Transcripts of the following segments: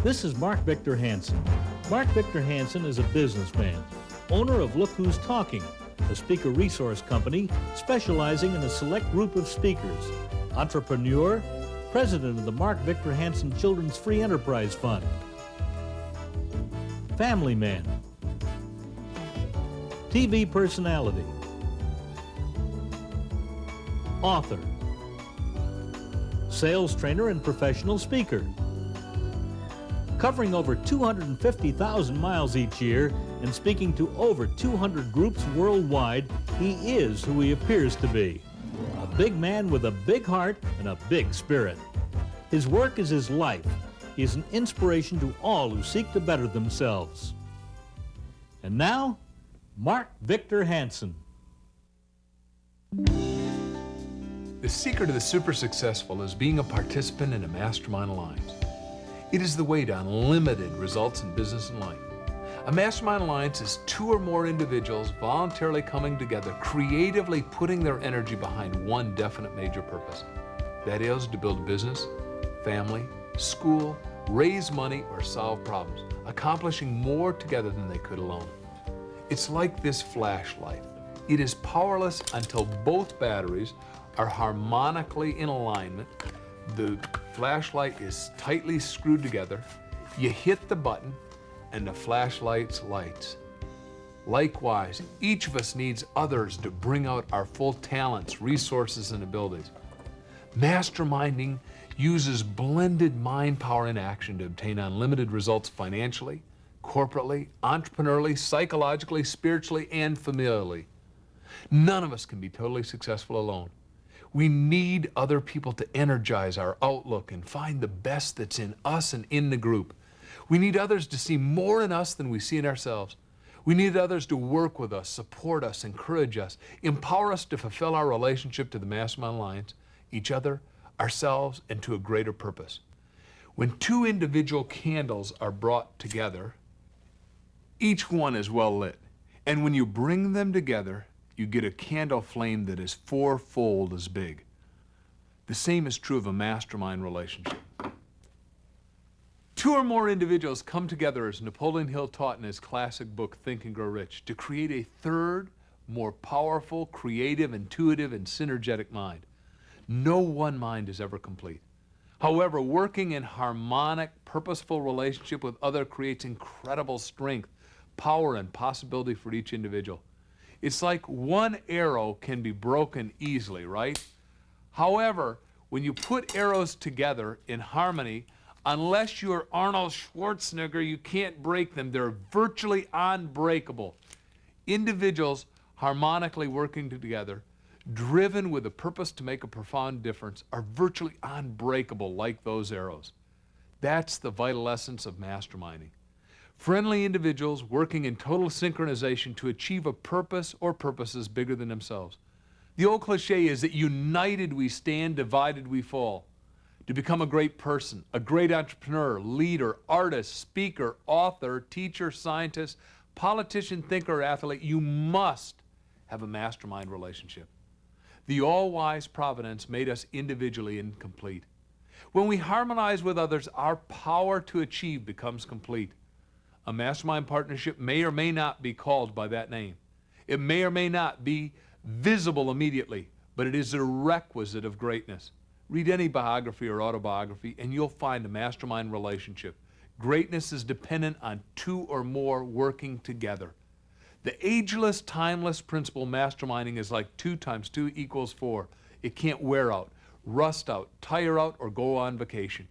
This is Mark Victor Hansen. Mark Victor Hansen is a businessman, owner of Look Who's Talking, a speaker resource company specializing in a select group of speakers, entrepreneur, president of the Mark Victor Hansen Children's Free Enterprise Fund, family man, TV personality, author, sales trainer and professional speaker. Covering over 250,000 miles each year and speaking to over 200 groups worldwide, he is who he appears to be. A big man with a big heart and a big spirit. His work is his life. He is an inspiration to all who seek to better themselves. And now, Mark Victor Hansen. The secret of the super successful is being a participant in a Mastermind Alliance. It is the way to unlimited results in business and life. A Mastermind Alliance is two or more individuals voluntarily coming together, creatively putting their energy behind one definite major purpose. That is to build a business, family, school, raise money, or solve problems, accomplishing more together than they could alone. It's like this flashlight. It is powerless until both batteries are harmonically in alignment. The flashlight is tightly screwed together. You hit the button and the flashlight lights. Likewise, each of us needs others to bring out our full talents, resources, and abilities. Masterminding uses blended mind power in action to obtain unlimited results financially, corporately, entrepreneurially, psychologically, spiritually, and familially. None of us can be totally successful alone. We need other people to energize our outlook and find the best that's in us and in the group. We need others to see more in us than we see in ourselves. We need others to work with us, support us, encourage us, empower us to fulfill our relationship to the Mastermind Alliance, each other, ourselves, and to a greater purpose. When two individual candles are brought together, each one is well lit. And when you bring them together, you get a candle flame that is fourfold as big. The same is true of a mastermind relationship. Two or more individuals come together, as Napoleon Hill taught in his classic book, Think and Grow Rich, to create a third, more powerful, creative, intuitive, and synergetic mind. No one mind is ever complete. However, working in harmonic, purposeful relationship with others creates incredible strength, power, and possibility for each individual. It's like one arrow can be broken easily, right? However, when you put arrows together in harmony, unless you're Arnold Schwarzenegger, you can't break them. They're virtually unbreakable. Individuals harmonically working together, driven with a purpose to make a profound difference, are virtually unbreakable like those arrows. That's the vital essence of masterminding. Friendly individuals working in total synchronization to achieve a purpose or purposes bigger than themselves. The old cliche is that united we stand, divided we fall. To become a great person, a great entrepreneur, leader, artist, speaker, author, teacher, scientist, politician, thinker, athlete, you must have a mastermind relationship. The all-wise providence made us individually incomplete. When we harmonize with others, our power to achieve becomes complete. A mastermind partnership may or may not be called by that name. It may or may not be visible immediately, but it is a requisite of greatness. Read any biography or autobiography and you'll find a mastermind relationship. Greatness is dependent on two or more working together. The ageless, timeless principle masterminding is like 2 × 2 = 4. It can't wear out, rust out, tire out, or go on vacation.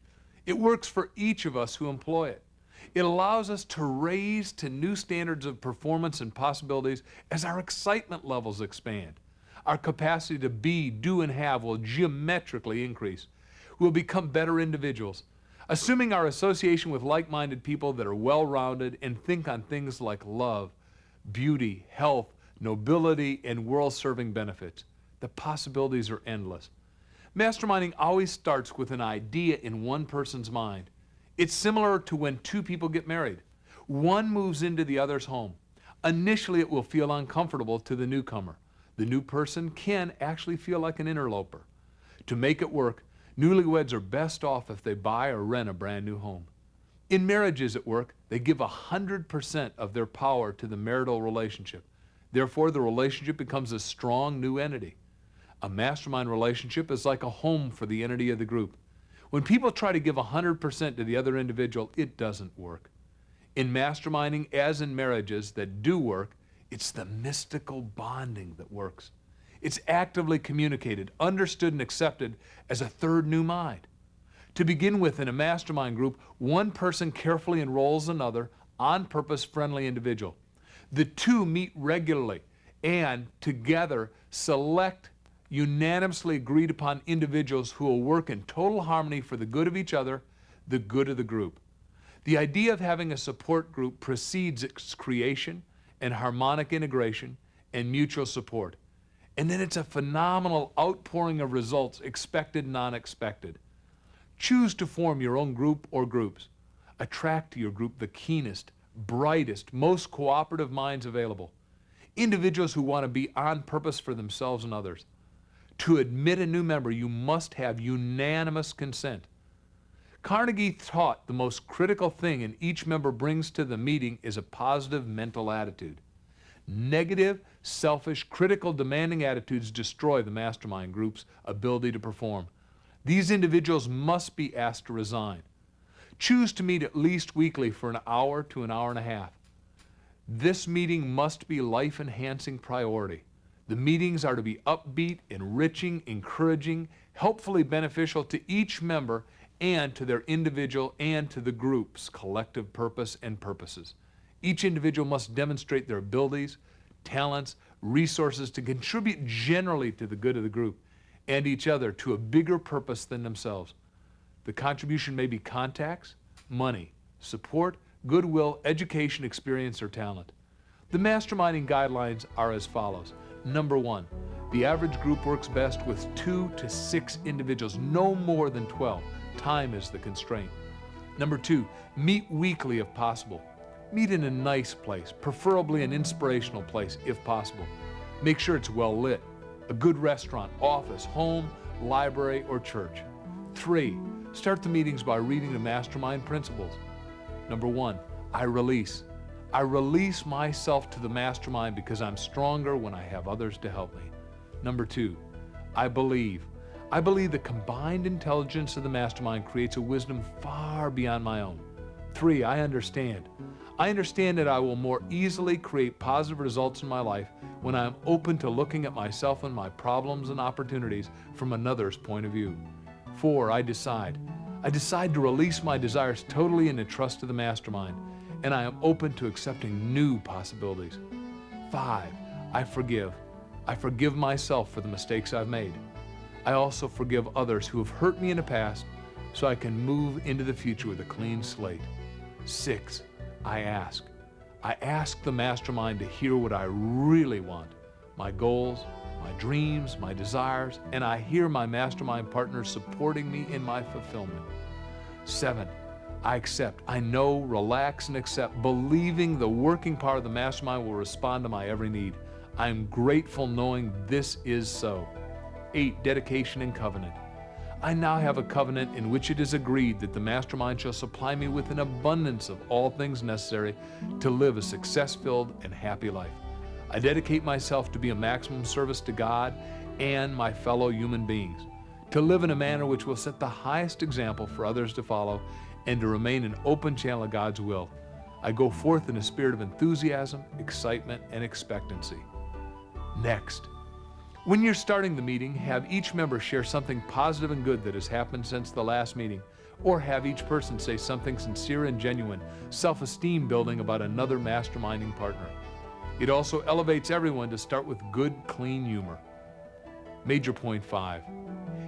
It works for each of us who employ it. It allows us to raise to new standards of performance and possibilities as our excitement levels expand. Our capacity to be, do, and have will geometrically increase. We'll become better individuals, assuming our association with like-minded people that are well-rounded and think on things like love, beauty, health, nobility, and world-serving benefits. The possibilities are endless. Masterminding always starts with an idea in one person's mind. It's similar to when two people get married. One moves into the other's home. Initially, it will feel uncomfortable to the newcomer. The new person can actually feel like an interloper. To make it work, newlyweds are best off if they buy or rent a brand new home. In marriages at work, they give 100% of their power to the marital relationship. Therefore, the relationship becomes a strong new entity. A mastermind relationship is like a home for the entity of the group. When people try to give 100% to the other individual, it doesn't work. In masterminding, as in marriages that do work, it's the mystical bonding that works. It's actively communicated, understood, and accepted as a third new mind. To begin with, in a mastermind group, one person carefully enrolls another on-purpose friendly individual. The two meet regularly and together select unanimously agreed upon individuals who will work in total harmony for the good of each other, the good of the group. The idea of having a support group precedes its creation and harmonic integration and mutual support. And then it's a phenomenal outpouring of results, expected and unexpected. Choose to form your own group or groups. Attract to your group the keenest, brightest, most cooperative minds available. Individuals who want to be on purpose for themselves and others. To admit a new member, you must have unanimous consent. Carnegie taught the most critical thing in each member brings to the meeting is a positive mental attitude. Negative, selfish, critical, demanding attitudes destroy the mastermind group's ability to perform. These individuals must be asked to resign. Choose to meet at least weekly for an hour to an hour and a half. This meeting must be life-enhancing priority. The meetings are to be upbeat, enriching, encouraging, helpfully beneficial to each member and to their individual and to the group's collective purpose and purposes. Each individual must demonstrate their abilities, talents, resources to contribute generally to the good of the group and each other to a bigger purpose than themselves. The contribution may be contacts, money, support, goodwill, education, experience, or talent. The masterminding guidelines are as follows. Number 1, the average group works best with 2 to 6 individuals, no more than 12. Time is the constraint. Number 2, meet weekly if possible. Meet in a nice place, preferably an inspirational place if possible. Make sure it's well lit. A good restaurant, office, home, library, or church. 3, start the meetings by reading the mastermind principles. Number 1, I release. I release myself to the mastermind because I'm stronger when I have others to help me. Number 2, I believe. I believe the combined intelligence of the mastermind creates a wisdom far beyond my own. 3, I understand. I understand that I will more easily create positive results in my life when I am open to looking at myself and my problems and opportunities from another's point of view. 4, I decide. I decide to release my desires totally in the trust of the mastermind, and I am open to accepting new possibilities. 5, I forgive. I forgive myself for the mistakes I've made. I also forgive others who have hurt me in the past so I can move into the future with a clean slate. 6, I ask. I ask the mastermind to hear what I really want, my goals, my dreams, my desires, and I hear my mastermind partners supporting me in my fulfillment. 7, I accept. I know, relax, and accept, believing the working power of the mastermind will respond to my every need. I am grateful knowing this is so. 8, dedication and covenant. I now have a covenant in which it is agreed that the mastermind shall supply me with an abundance of all things necessary to live a success-filled and happy life. I dedicate myself to be a maximum service to God and my fellow human beings, to live in a manner which will set the highest example for others to follow, and to remain an open channel of God's will. I go forth in a spirit of enthusiasm, excitement, and expectancy. Next, when you're starting the meeting, have each member share something positive and good that has happened since the last meeting, or have each person say something sincere and genuine, self-esteem building about another masterminding partner. It also elevates everyone to start with good, clean humor. Major point 5,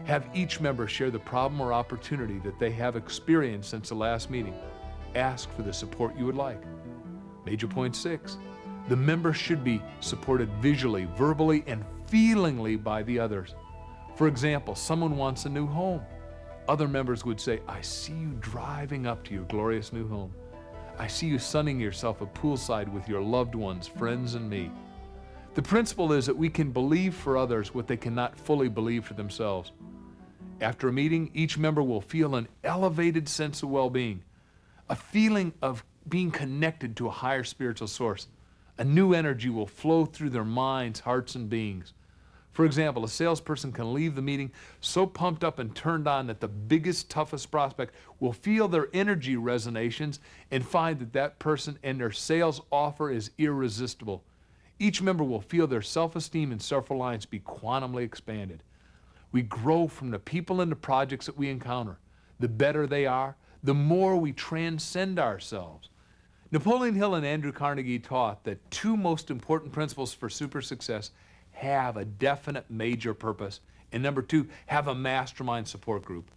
have each member share the problem or opportunity that they have experienced since the last meeting. Ask for the support you would like. Major point 6, the members should be supported visually, verbally, and feelingly by the others. For example, someone wants a new home. Other members would say, I see you driving up to your glorious new home. I see you sunning yourself at poolside with your loved ones, friends, and me. The principle is that we can believe for others what they cannot fully believe for themselves. After a meeting, each member will feel an elevated sense of well-being. a feeling of being connected to a higher spiritual source. A new energy will flow through their minds, hearts, and beings. For example, a salesperson can leave the meeting so pumped up and turned on that the biggest, toughest prospect will feel their energy resonations and find that that person and their sales offer is irresistible. Each member will feel their self-esteem and self-reliance be quantumly expanded. We grow from the people and the projects that we encounter. The better they are, the more we transcend ourselves. Napoleon Hill and Andrew Carnegie taught that two most important principles for super success: have a definite major purpose, and number two, have a mastermind support group.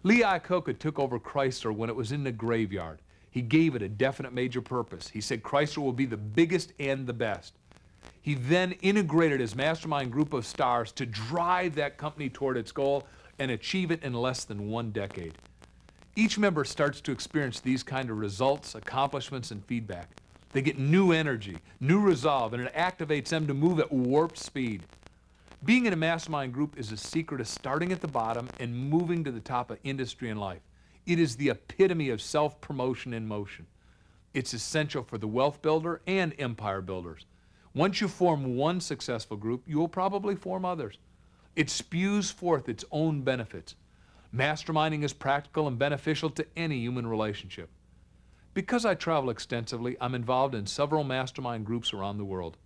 Lee Iacocca took over Chrysler when it was in the graveyard. He gave it a definite major purpose. He said Chrysler will be the biggest and the best. He then integrated his mastermind group of stars to drive that company toward its goal and achieve it in less than 1 decade. Each member starts to experience these kind of results, accomplishments, and feedback. They get new energy, new resolve, and it activates them to move at warp speed. Being in a mastermind group is a secret of starting at the bottom and moving to the top of industry and life. It is the epitome of self-promotion in motion. It's essential for the wealth builder and empire builders. Once you form one successful group, you will probably form others. It spews forth its own benefits. Masterminding is practical and beneficial to any human relationship. Because I travel extensively, I'm involved in several mastermind groups around the world.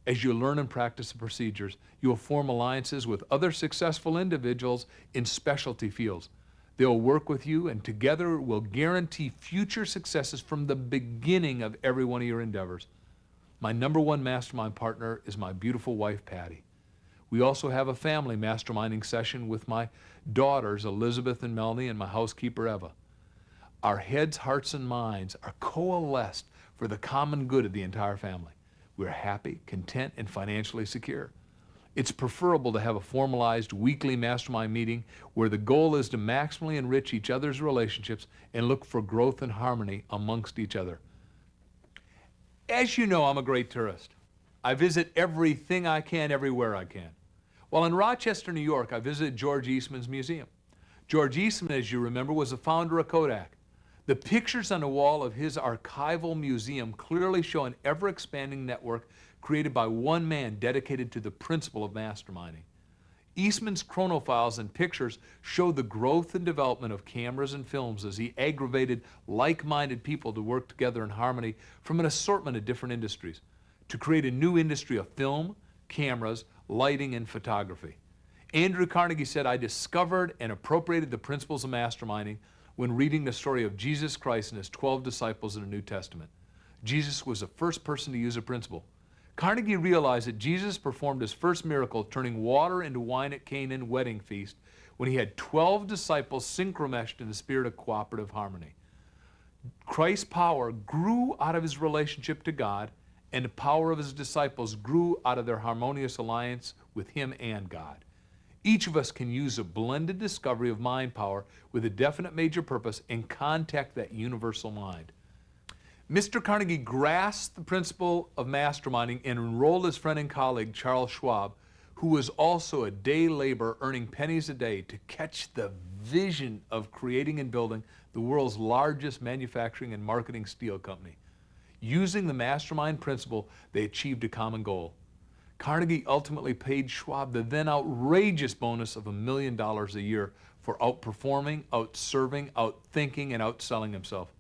As you learn and practice the procedures, you will form alliances with other successful individuals in specialty fields. They will work with you, and together will guarantee future successes from the beginning of every one of your endeavors. My number one mastermind partner is my beautiful wife, Patty. We also have a family masterminding session with my daughters, Elizabeth and Melanie, and my housekeeper, Eva. Our heads, hearts, and minds are coalesced for the common good of the entire family. We're happy, content, and financially secure. It's preferable to have a formalized weekly mastermind meeting where the goal is to maximally enrich each other's relationships and look for growth and harmony amongst each other. As you know, I'm a great tourist. I visit everything I can, everywhere I can. While in Rochester, New York, I visited George Eastman's museum. George Eastman, as you remember, was the founder of Kodak. The pictures on the wall of his archival museum clearly show an ever-expanding network created by one man dedicated to the principle of masterminding. Eastman's chronophiles and pictures show the growth and development of cameras and films as he aggravated like-minded people to work together in harmony from an assortment of different industries to create a new industry of film, cameras, lighting, and photography. Andrew Carnegie said, "I discovered and appropriated the principles of masterminding when reading the story of Jesus Christ and his 12 disciples in the New Testament. Jesus was the first person to use a principle." Carnegie realized that Jesus performed his first miracle, turning water into wine at Canaan wedding feast, when he had 12 disciples synchromeshed in the spirit of cooperative harmony. Christ's power grew out of his relationship to God, and the power of his disciples grew out of their harmonious alliance with him and God. Each of us can use a blended discovery of mind power with a definite major purpose and contact that universal mind. Mr. Carnegie grasped the principle of masterminding and enrolled his friend and colleague, Charles Schwab, who was also a day laborer earning pennies a day, to catch the vision of creating and building the world's largest manufacturing and marketing steel company. Using the mastermind principle, they achieved a common goal. Carnegie ultimately paid Schwab the then outrageous bonus of $1 million a year for outperforming, outserving, outthinking, and outselling himself.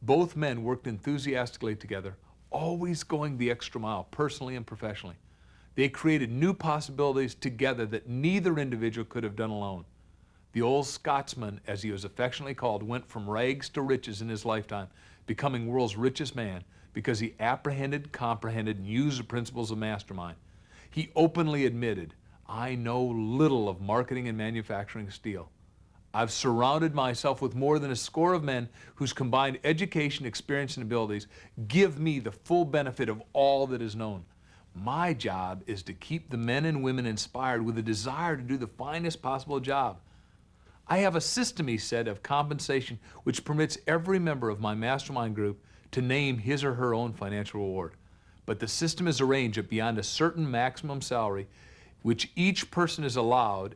Both men worked enthusiastically together, always going the extra mile, personally and professionally. They created new possibilities together that neither individual could have done alone. The old Scotsman, as he was affectionately called, went from rags to riches in his lifetime, becoming world's richest man because he apprehended, comprehended, and used the principles of mastermind. He openly admitted, "I know little of marketing and manufacturing steel. I've surrounded myself with more than a score of men whose combined education, experience, and abilities give me the full benefit of all that is known. My job is to keep the men and women inspired with a desire to do the finest possible job. I have a system," he said, "of compensation which permits every member of my mastermind group to name his or her own financial reward. But the system is arranged that beyond a certain maximum salary, which each person is allowed,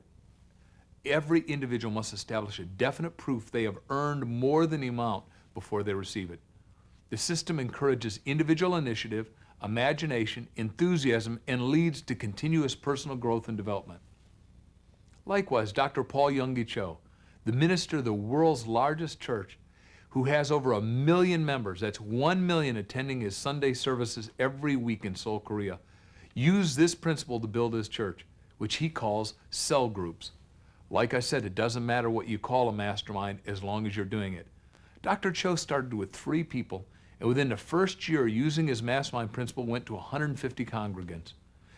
every individual must establish a definite proof they have earned more than the amount before they receive it. The system encourages individual initiative, imagination, enthusiasm, and leads to continuous personal growth and development. Likewise, Dr. Paul Yonggi Cho, the minister of the world's largest church, who has over 1 million members, that's 1 million attending his Sunday services every week in Seoul, Korea, used this principle to build his church, which he calls cell groups. Like I said, it doesn't matter what you call a mastermind as long as you're doing it. Dr. Cho started with 3 people, and within the first year, using his mastermind principle, went to 150 congregants.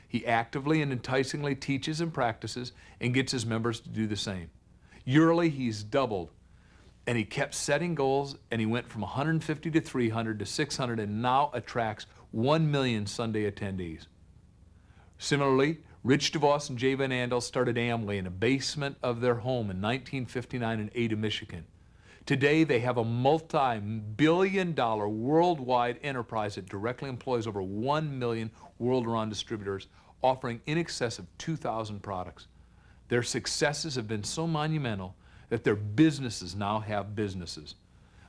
He actively and enticingly teaches and practices and gets his members to do the same. Yearly, he's doubled, and he kept setting goals, and he went from 150 to 300 to 600 and now attracts 1 million Sunday attendees. Similarly, Rich DeVos and Jay Van Andel started Amway in a basement of their home in 1959 in Ada, Michigan. Today, they have a multi-billion-dollar worldwide enterprise that directly employs over 1 million world-renowned distributors, offering in excess of 2,000 products. Their successes have been so monumental that their businesses now have businesses.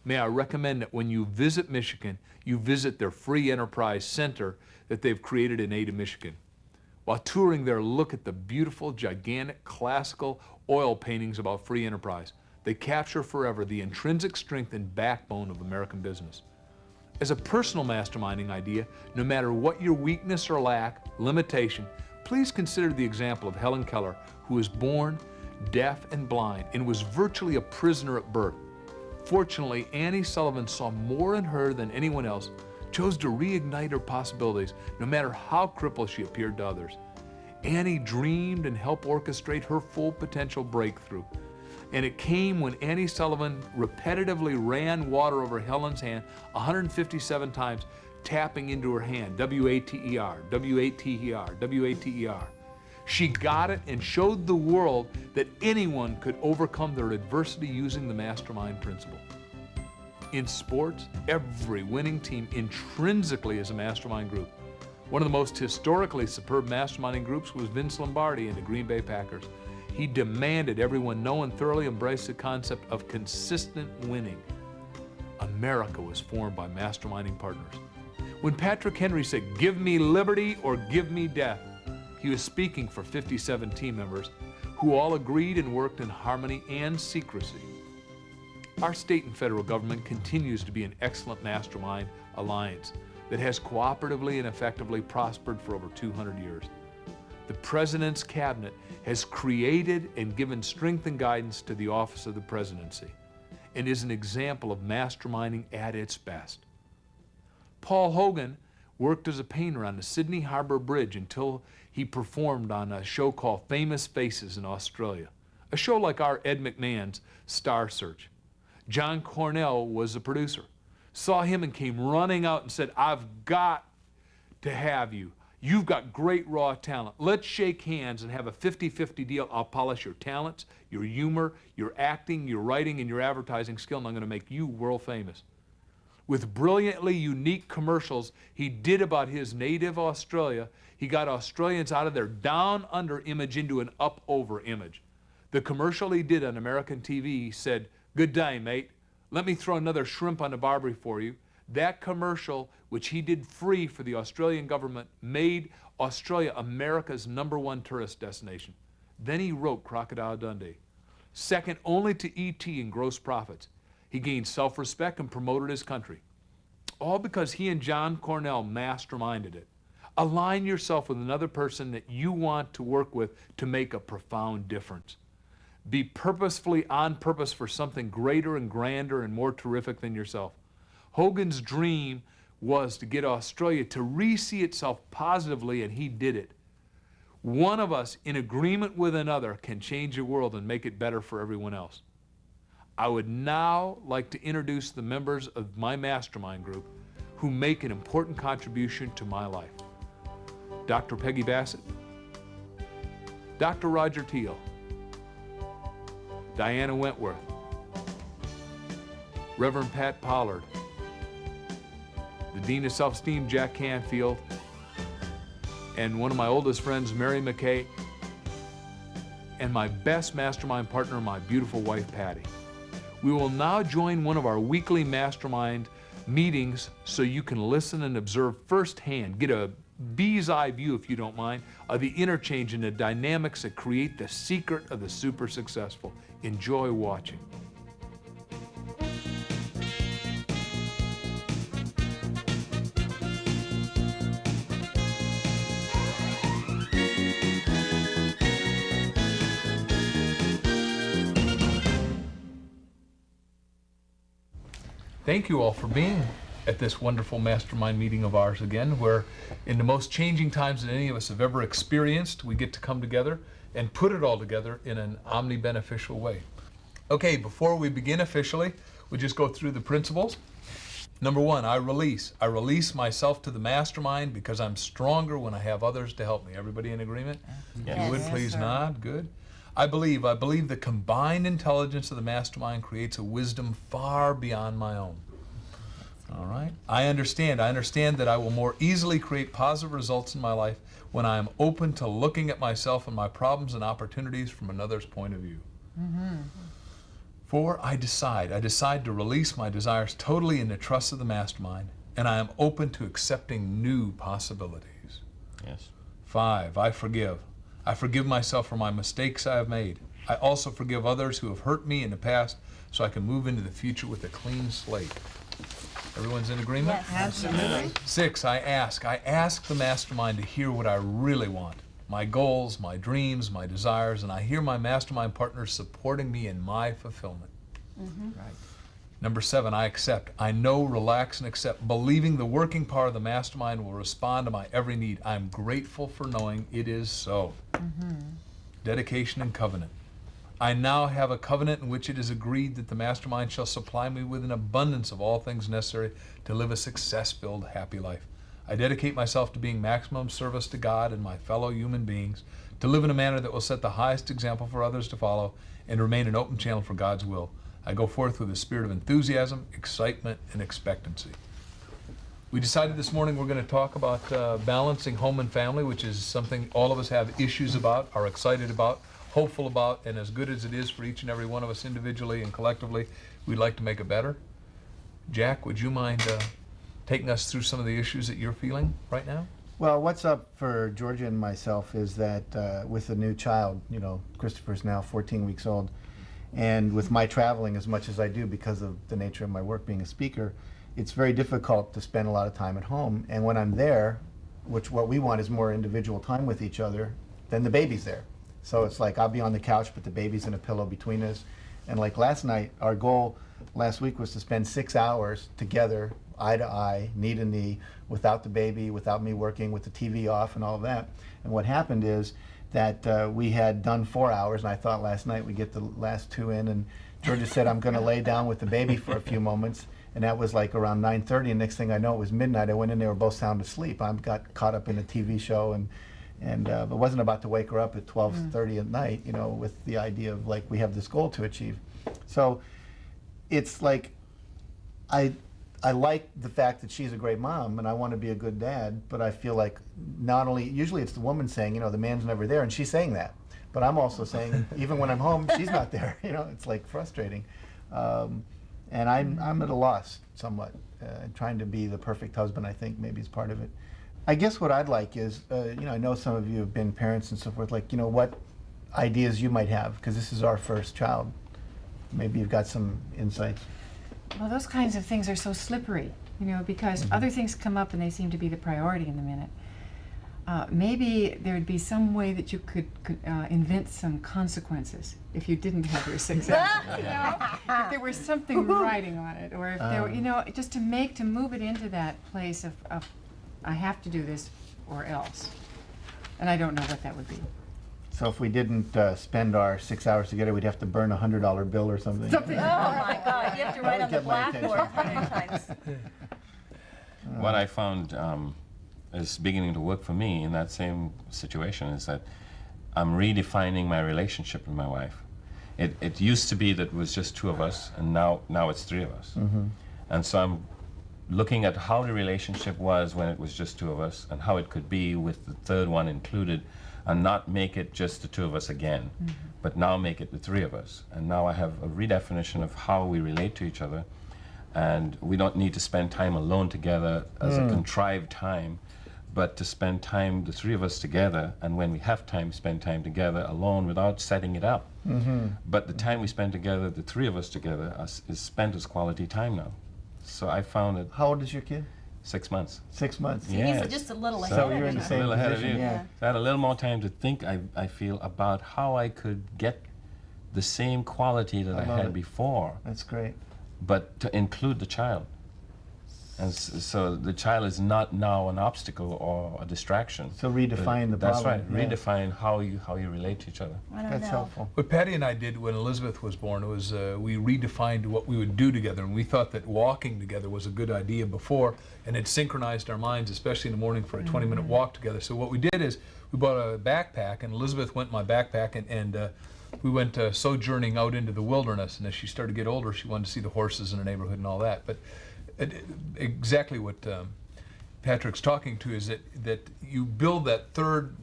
May I recommend that when you visit Michigan, you visit their free enterprise center that they've created in Ada, Michigan. While touring there, look at the beautiful, gigantic, classical oil paintings about free enterprise. They capture forever the intrinsic strength and backbone of American business. As a personal masterminding idea, no matter what your weakness or lack, limitation, please consider the example of Helen Keller, who was born deaf and blind and was virtually a prisoner at birth. Fortunately, Annie Sullivan saw more in her than anyone else, chose to reignite her possibilities, no matter how crippled she appeared to others. Annie dreamed and helped orchestrate her full potential breakthrough. And it came when Annie Sullivan repetitively ran water over Helen's hand 157 times, tapping into her hand, W-A-T-E-R, W-A-T-E-R, W-A-T-E-R. She got it and showed the world that anyone could overcome their adversity using the mastermind principle. In sports, every winning team intrinsically is a mastermind group. One of the most historically superb masterminding groups was Vince Lombardi and the Green Bay Packers. He demanded everyone know and thoroughly embrace the concept of consistent winning. America was formed by masterminding partners. When Patrick Henry said, "Give me liberty or give me death," he was speaking for 57 team members who all agreed and worked in harmony and secrecy. Our state and federal government continues to be an excellent mastermind alliance that has cooperatively and effectively prospered for over 200 years. The President's Cabinet has created and given strength and guidance to the office of the presidency and is an example of masterminding at its best. Paul Hogan worked as a painter on the Sydney Harbour Bridge until he performed on a show called Famous Faces in Australia, a show like our Ed McMahon's Star Search. John Cornell was the producer, saw him and came running out and said, "I've got to have you. You've got great raw talent. Let's shake hands and have a 50-50 deal. I'll polish your talents, your humor, your acting, your writing, and your advertising skill, and I'm going to make you world famous." With brilliantly unique commercials he did about his native Australia, he got Australians out of their down-under image into an up-over image. The commercial he did on American TV said, "Good day, mate. Let me throw another shrimp on the barbie for you." That commercial, which he did free for the Australian government, made Australia America's #1 tourist destination. Then he wrote Crocodile Dundee. Second only to E.T. in gross profits. He gained self-respect and promoted his country. All because he and John Cornell masterminded it. Align yourself with another person that you want to work with to make a profound difference. Be purposefully on purpose for something greater and grander and more terrific than yourself. Hogan's dream was to get Australia to re-see itself positively, and he did it. One of us, in agreement with another, can change the world and make it better for everyone else. I would now like to introduce the members of my mastermind group who make an important contribution to my life. Dr. Peggy Bassett, Dr. Roger Teal, Diana Wentworth, Reverend Pat Pollard, the Dean of Self-Esteem, Jack Canfield, and one of my oldest friends, Mary McKay, and my best mastermind partner, my beautiful wife, Patty. We will now join one of our weekly mastermind meetings so you can listen and observe firsthand, get a bee's eye view, if you don't mind, of the interchange and the dynamics that create the secret of the super successful. Enjoy watching. Thank you all for being at this wonderful mastermind meeting of ours again, where in the most changing times that any of us have ever experienced, we get to come together and put it all together in an omni-beneficial way. Okay, before we begin officially, we just go through the principles. Number one, I release. I release myself to the mastermind because I'm stronger when I have others to help me. Everybody in agreement? Yes. If you would, please nod. Good. I believe the combined intelligence of the mastermind creates a wisdom far beyond my own. All right. I understand that I will more easily create positive results in my life when I am open to looking at myself and my problems and opportunities from another's point of view. Mm-hmm. 4, I decide to release my desires totally in the trust of the mastermind, and I am open to accepting new possibilities. Yes. 5, I forgive. I forgive myself for my mistakes I have made. I also forgive others who have hurt me in the past so I can move into the future with a clean slate. Everyone's in agreement? Yes, absolutely. 6, I ask the mastermind to hear what I really want, my goals, my dreams, my desires, and I hear my mastermind partners supporting me in my fulfillment. Mm-hmm. Right. Number 7, I accept. I know, relax, and accept, believing the working power of the mastermind will respond to my every need. I'm grateful for knowing it is so. Mm-hmm. Dedication and covenant. I now have a covenant in which it is agreed that the mastermind shall supply me with an abundance of all things necessary to live a success-filled, happy life. I dedicate myself to being maximum service to God and my fellow human beings, to live in a manner that will set the highest example for others to follow, and to remain an open channel for God's will. I go forth with a spirit of enthusiasm, excitement, and expectancy. We decided this morning we're going to talk about balancing home and family, which is something all of us have issues about, are excited about, hopeful about, and as good as it is for each and every one of us individually and collectively, we'd like to make it better. Jack, would you mind taking us through some of the issues that you're feeling right now? Well, what's up for Georgia and myself is that with a new child, Christopher's now 14 weeks old, and with my traveling as much as I do because of the nature of my work being a speaker, it's very difficult to spend a lot of time at home. And when I'm there, what we want is more individual time with each other, then the baby's there. So it's like I'll be on the couch, but the baby's in a pillow between us. And like last night, our goal last week was to spend 6 hours together, eye to eye, knee to knee, without the baby, without me working, with the TV off and all of that. And what happened is that we had done 4 hours, and I thought last night we'd get the last 2 in, and Georgia said, I'm going to lay down with the baby for a few moments, and that was like around 9:30, and next thing I know, it was midnight. I went in, they were both sound asleep. I got caught up in a TV show, but wasn't about to wake her up at 12:30 at night, with the idea of like we have this goal to achieve. So it's like I like the fact that she's a great mom and I want to be a good dad, but I feel like usually it's the woman saying, the man's never there, and she's saying that. But I'm also saying, even when I'm home, she's not there. It's like frustrating. And I'm at a loss somewhat, trying to be the perfect husband, I think maybe is part of it. I guess what I'd like is, I know some of you have been parents and so forth, like, what ideas you might have, because this is our first child. Maybe you've got some insights. Well, those kinds of things are so slippery, because other things come up and they seem to be the priority in the minute. Maybe there would be some way that you could invent some consequences if you didn't have your success. If there was something writing on it, or if there were, just to move it into that place of I have to do this or else. And I don't know what that would be. So if we didn't spend our 6 hours together, we'd have to burn a $100 bill or something. Oh my God, you have to write on the blackboard 100 times. What I found is beginning to work for me in that same situation is that I'm redefining my relationship with my wife. It used to be that it was just 2 of us, and now it's 3 of us. Mm-hmm. And so I'm looking at how the relationship was when it was just 2 of us and how it could be with the 3rd one included, and not make it just the two of us again, but now make it the three of us. And now I have a redefinition of how we relate to each other, and we don't need to spend time alone together as a contrived time, but to spend time, the three of us together, and when we have time, spend time together alone without setting it up. But the time we spend together, the three of us together, is spent as quality time now. So I found that. How old is your kid? 6 months. 6 months. Yeah. He's just a little So ahead you're of in the him. same a little ahead of position, you. yeah. So I had a little more time to think, I feel, about how I could get the same quality that I love had it. before, That's great. but to include the child. And so the child is not now an obstacle or a distraction. So redefine the That's problem. right. yeah. Redefine how you relate to each other. I don't That's know. helpful. What Patty and I did when Elizabeth was born was we redefined what we would do together, and we thought that walking together was a good idea before, and it synchronized our minds, especially in the morning for a 20-minute walk together. So what we did is we bought a backpack, and Elizabeth went in my backpack, and we went sojourning out into the wilderness. And as she started to get older, she wanted to see the horses in the neighborhood and all that. But exactly what Patrick's talking to is that you build that third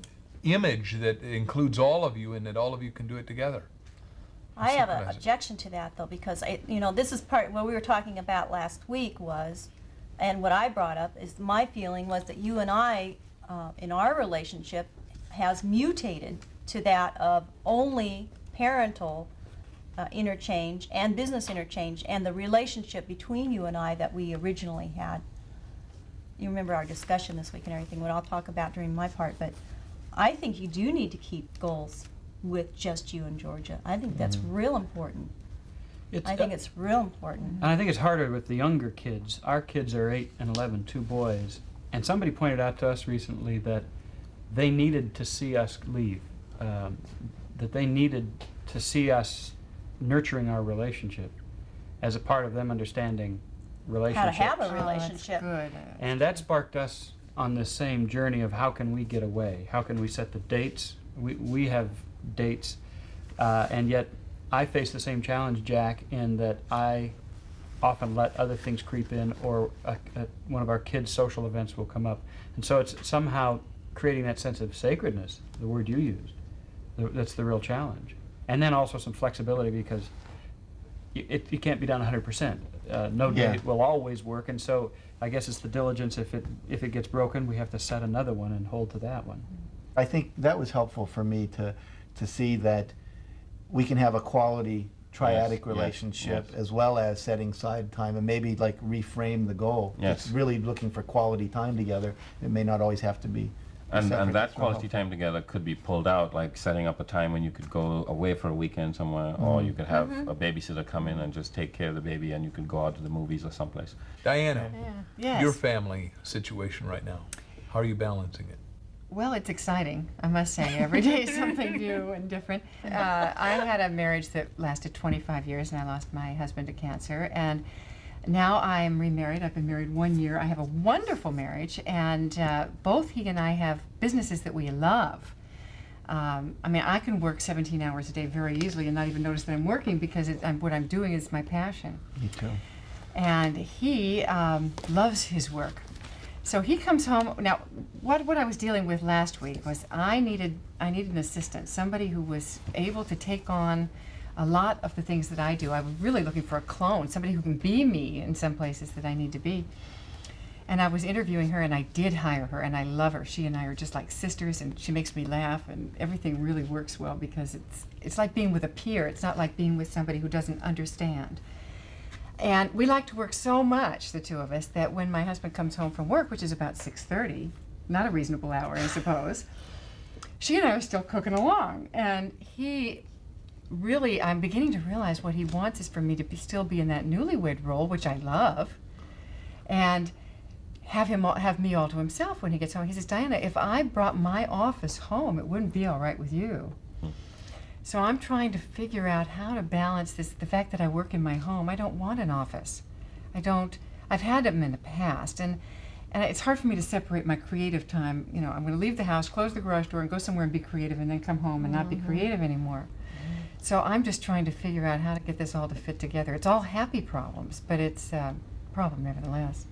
image that includes all of you, and that all of you can do it together. I have an Synchronize it. objection to that, though, because this is part what we were talking about last week was, and what I brought up is my feeling was that you and I, in our relationship, has mutated to that of only parental interchange and business interchange, and the relationship between you and I that we originally had. You remember our discussion this week and everything, what I'll talk about during my part, but I think you do need to keep goals with just you and Georgia. I think that's real important. I think it's real important. And I think it's harder with the younger kids. Our kids are 8 and 11, 2 boys. And somebody pointed out to us recently that they needed to see us leave, that they needed to see us nurturing our relationship as a part of them understanding relationships. How to have a Oh, that's relationship. good. And that sparked us on this same journey of how can we get away? How can we set the dates? We have dates, and yet I face the same challenge, Jack, in that I often let other things creep in, or one of our kids' social events will come up. And so it's somehow creating that sense of sacredness, the word you used. That's the real challenge. And then also some flexibility, because it can't be done 100%. No Yeah. date will always work, and so I guess it's the diligence. If it gets broken, we have to set another one and hold to that one. I think that was helpful for me to see that we can have a quality triadic Yes, relationship yes. as well as setting aside time, and maybe like reframe the goal. Yes. It's really looking for quality time together. It may not always have to be And separate. that It's real quality helpful. time together could be pulled out, like setting up a time when you could go away for a weekend somewhere, or you could have a babysitter come in and just take care of the baby, and you could go out to the movies or someplace. Diana, Yes. your family situation right now, how are you balancing it? Well, it's exciting, I must say. Every day is something new and different. I had a marriage that lasted 25 years, and I lost my husband to cancer. And now I'm remarried. I've been married 1 year. I have a wonderful marriage, and both he and I have businesses that we love. I mean, I can work 17 hours a day very easily and not even notice that I'm working, because what I'm doing is my passion. Me too. And he loves his work. So he comes home. Now, what I was dealing with last week was I needed an assistant, somebody who was able to take on a lot of the things that I do. I was really looking for a clone, somebody who can be me in some places that I need to be. And I was interviewing her, and I did hire her, and I love her. She and I are just like sisters, and she makes me laugh, and everything really works well, because it's like being with a peer. It's not like being with somebody who doesn't understand. And we like to work so much, the two of us, that when my husband comes home from work, which is about 6:30, not a reasonable hour, I suppose, she and I are still cooking along. And he really, I'm beginning to realize what he wants is for me to still be in that newlywed role, which I love, and have me all to himself when he gets home. He says, Diana, if I brought my office home, it wouldn't be all right with you. So I'm trying to figure out how to balance this, the fact that I work in my home. I don't want an office. I've had them in the past, and it's hard for me to separate my creative time. You know, I'm going to leave the house, close the garage door, and go somewhere and be creative, and then come home and not be creative anymore. So I'm just trying to figure out how to get this all to fit together. It's all happy problems, but it's a problem nevertheless.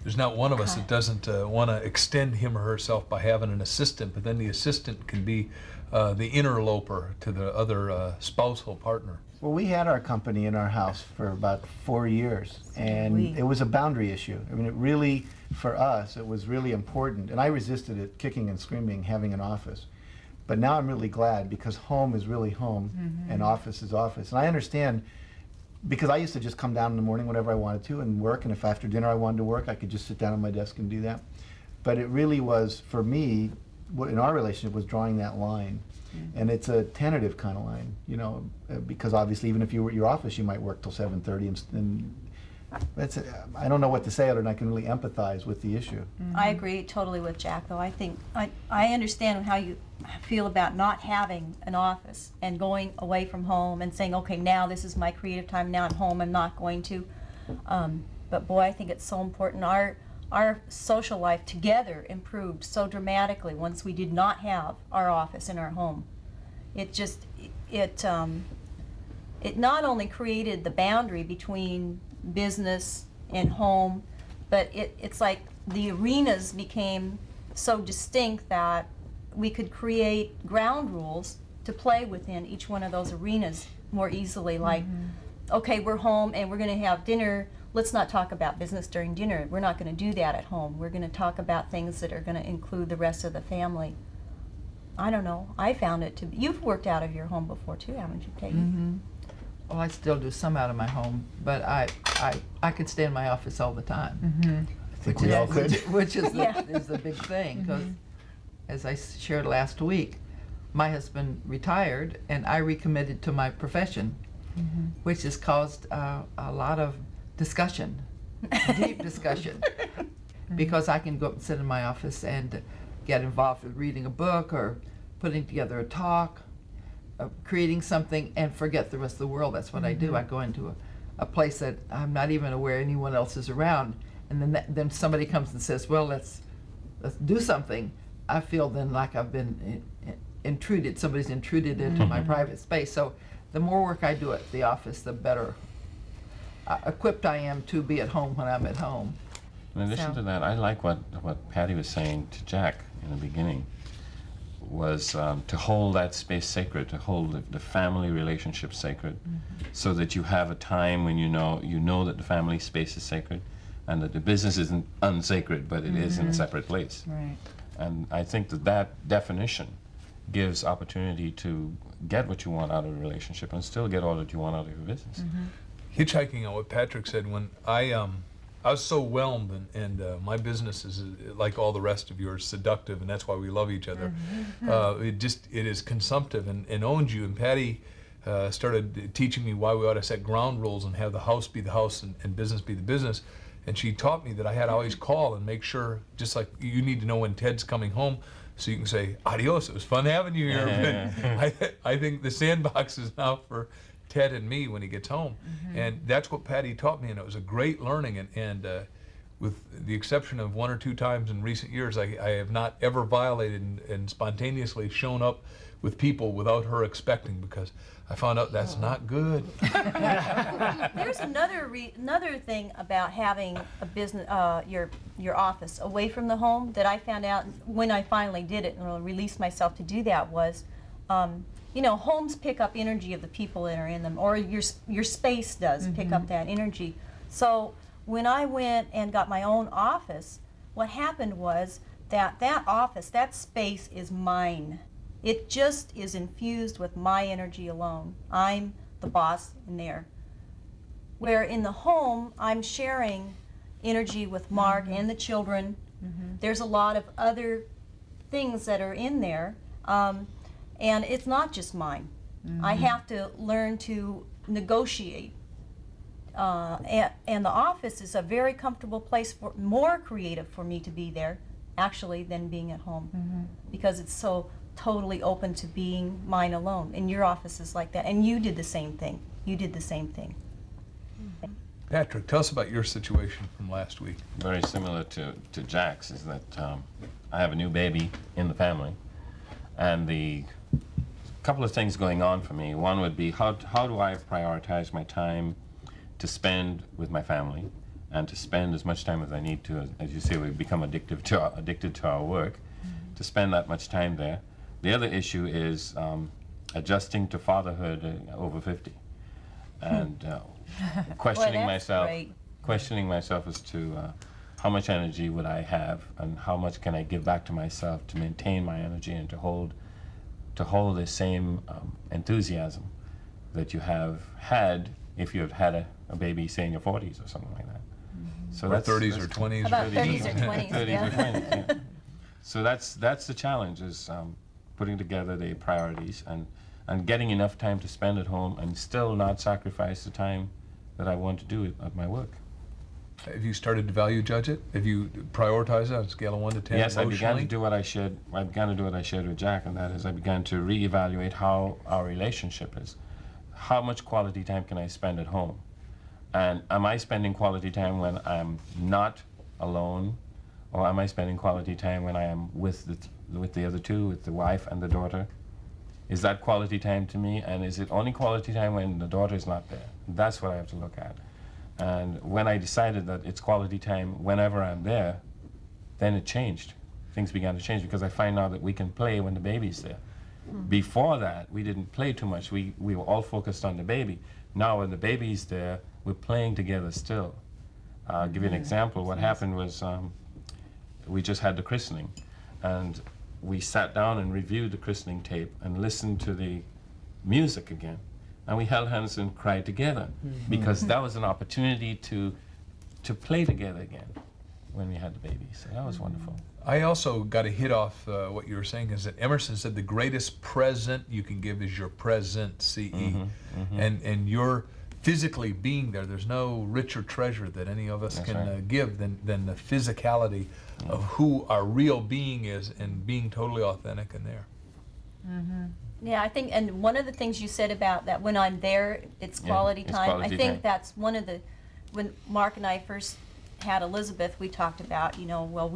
There's not one of us that doesn't want to extend him or herself by having an assistant, but then the assistant can be the interloper to the other spousal partner. Well, we had our company in our house for about 4 years, and it was a boundary issue. I mean, it really, for us, it was really important, and I resisted it, kicking and screaming, having an office. But now I'm really glad, because home is really home, and office is office. And I understand, because I used to just come down in the morning whenever I wanted to and work, and if after dinner I wanted to work, I could just sit down at my desk and do that. But it really was, for me, what in our relationship was drawing that line. And it's a tentative kind of line, you know, because obviously even if you were at your office, you might work till 7:30, and that's, I don't know what to say other than I can really empathize with the issue. I agree totally with Jack, though. I think I understand how you feel about not having an office and going away from home and saying, okay, now this is my creative time, now I'm home, I'm not going to. But boy, I think it's so important. Our social life together improved so dramatically once we did not have our office in our home. It just, it not only created the boundary between business and home, but it's like the arenas became so distinct that we could create ground rules to play within each one of those arenas more easily. Like, okay, we're home and we're going to have dinner. Let's not talk about business during dinner. We're not going to do that at home. We're going to talk about things that are going to include the rest of the family. I don't know. I found it to be, you've worked out of your home before too, haven't you, Peggy? Well, I still do some out of my home, but I could stay in my office all the time. I think we all could. Which is the big thing, because as I shared last week, my husband retired and I recommitted to my profession, which has caused a lot of discussion, deep discussion, because I can go up and sit in my office and get involved with reading a book or putting together a talk, creating something, and forget the rest of the world. That's what I do. I go into a place that I'm not even aware anyone else is around, and then somebody comes and says, well, let's do something. I feel then like I've been intruded, somebody's intruded into my private space. So the more work I do at the office, the better equipped I am to be at home when I'm at home. In addition to that, I like what Patty was saying to Jack in the beginning, was to hold that space sacred, to hold the family relationship sacred, so that you have a time when you know that the family space is sacred, and that the business isn't unsacred, but it is in a separate place. Right. And I think that definition gives opportunity to get what you want out of a relationship and still get all that you want out of your business. Hitchhiking on what Patrick said, when I was so whelmed, and my business is like all the rest of yours, seductive, and that's why we love each other. It is consumptive and owns you. And Patty started teaching me why we ought to set ground rules and have the house be the house and business be the business. And she taught me that I had to always call and make sure, just like you need to know when Ted's coming home, so you can say, adios, it was fun having you here. But I think the sandbox is now for Ted and me when he gets home. And that's what Patty taught me, and it was a great learning. And with the exception of 1 or 2 times in recent years, I have not ever violated and spontaneously shown up with people without her expecting, because I found out that's not good. There's another thing about having a business, your office away from the home that I found out when I finally did it and released myself to do that was, you know, homes pick up energy of the people that are in them, or your space does pick up that energy. So when I went and got my own office, what happened was that office, that space is mine. It just is infused with my energy alone. I'm the boss in there. Where in the home, I'm sharing energy with Mark and the children. There's a lot of other things that are in there, and it's not just mine. I have to learn to negotiate. And the office is a very comfortable place, more creative for me to be there, actually, than being at home, because it's so totally open to being mine alone. And your office is like that, and you did the same thing. You did the same thing. Patrick, tell us about your situation from last week. Very similar to Jack's, is that I have a new baby in the family, and the couple of things going on for me. One would be how do I prioritize my time to spend with my family, and to spend as much time as I need to. As you say, we become addicted to our work, to spend that much time there. The other issue is adjusting to fatherhood over 50, and questioning myself as to how much energy would I have, and how much can I give back to myself to maintain my energy and to hold the same enthusiasm that you have had if you have had a baby, say, in your 40s or something like that. So Or 30s or 20s. About 30s or 20s, 30s yeah. or 20s, yeah. So that's the challenge, is putting together the priorities and getting enough time to spend at home and still not sacrifice the time that I want to do at my work. Have you started to value judge it? Have you prioritized it on a scale of 1 to 10 Yes, I began emotionally? to do what I shared. I began to do what I shared with Jack, and that is I began to reevaluate how our relationship is. How much quality time can I spend at home? And am I spending quality time when I'm not alone, or am I spending quality time when I am with the other two, with the wife and the daughter? Is that quality time to me, and is it only quality time when the daughter is not there? That's what I have to look at. And when I decided that it's quality time whenever I'm there, then it changed. Things began to change, because I find now that we can play when the baby's there. Before that, we didn't play too much. We were all focused on the baby. Now when the baby's there, we're playing together still. I'll give you an example. What happened was we just had the christening, and we sat down and reviewed the christening tape and listened to the music again. And we held hands and cried together, because that was an opportunity to play together again when we had the baby. So that was wonderful. I also got to hit off what you were saying, is that Emerson said the greatest present you can give is your present, CE. And you're physically being there. There's no richer treasure that any of us That's can right. give than the physicality of who our real being is, and being totally authentic in there. Yeah, I think, and one of the things you said about that, when I'm there, it's quality it's time. quality I think time. that's one of the, when Mark and I first had Elizabeth, we talked about, well,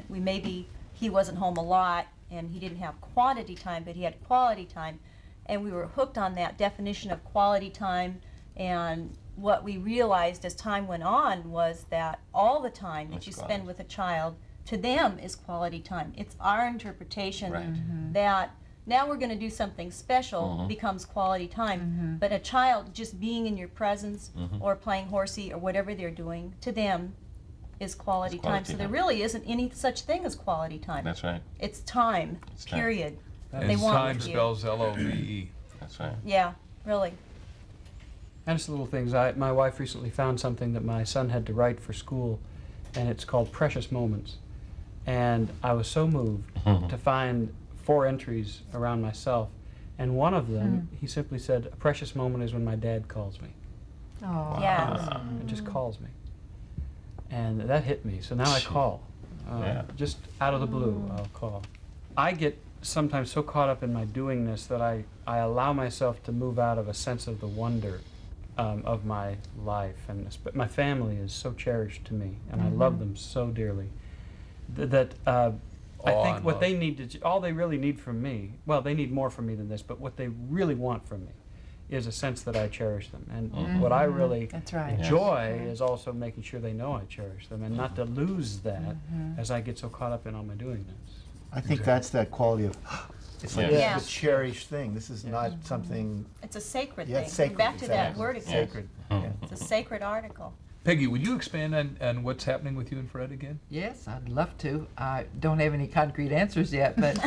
maybe he wasn't home a lot and he didn't have quantity time, but he had quality time. And we were hooked on that definition of quality time. And what we realized as time went on was that all the time that It's you quality. spend with a child, to them, is quality time. It's our interpretation Right. that now we're going to do something special becomes quality time. But a child just being in your presence or playing horsey or whatever they're doing, to them is quality It's time. quality So there time. really isn't any such thing as quality time. That's right. It's time, It's time. period. And They want time with you. spells L-O-V-E. That's right. Yeah, really. And it's the little things. My wife recently found something that my son had to write for school, and it's called Precious Moments. And I was so moved to find 4 entries around myself. And one of them, he simply said, "A precious moment is when my dad calls me." Oh. Yeah. It just calls me. And that hit me. So now I call. Yeah. Just out of the blue, I'll call. I get sometimes so caught up in my doingness that I allow myself to move out of a sense of the wonder of my life. And my family is so cherished to me, and I love them so dearly that I think and what love. they need all they really need from me, well, they need more from me than this, but what they really want from me is a sense that I cherish them. And what I really That's right. enjoy is also making sure they know I cherish them, and not to lose that as I get so caught up in all my doingness. I think that's that quality of, it's like Yeah. Yeah. the cherished thing. This is not something, It's a sacred yeah, thing. it's sacred. Back to that exactly. word again. Sacred. Yeah. It's a sacred article. Peggy, would you expand on what's happening with you and Fred again? Yes, I'd love to. I don't have any concrete answers yet, but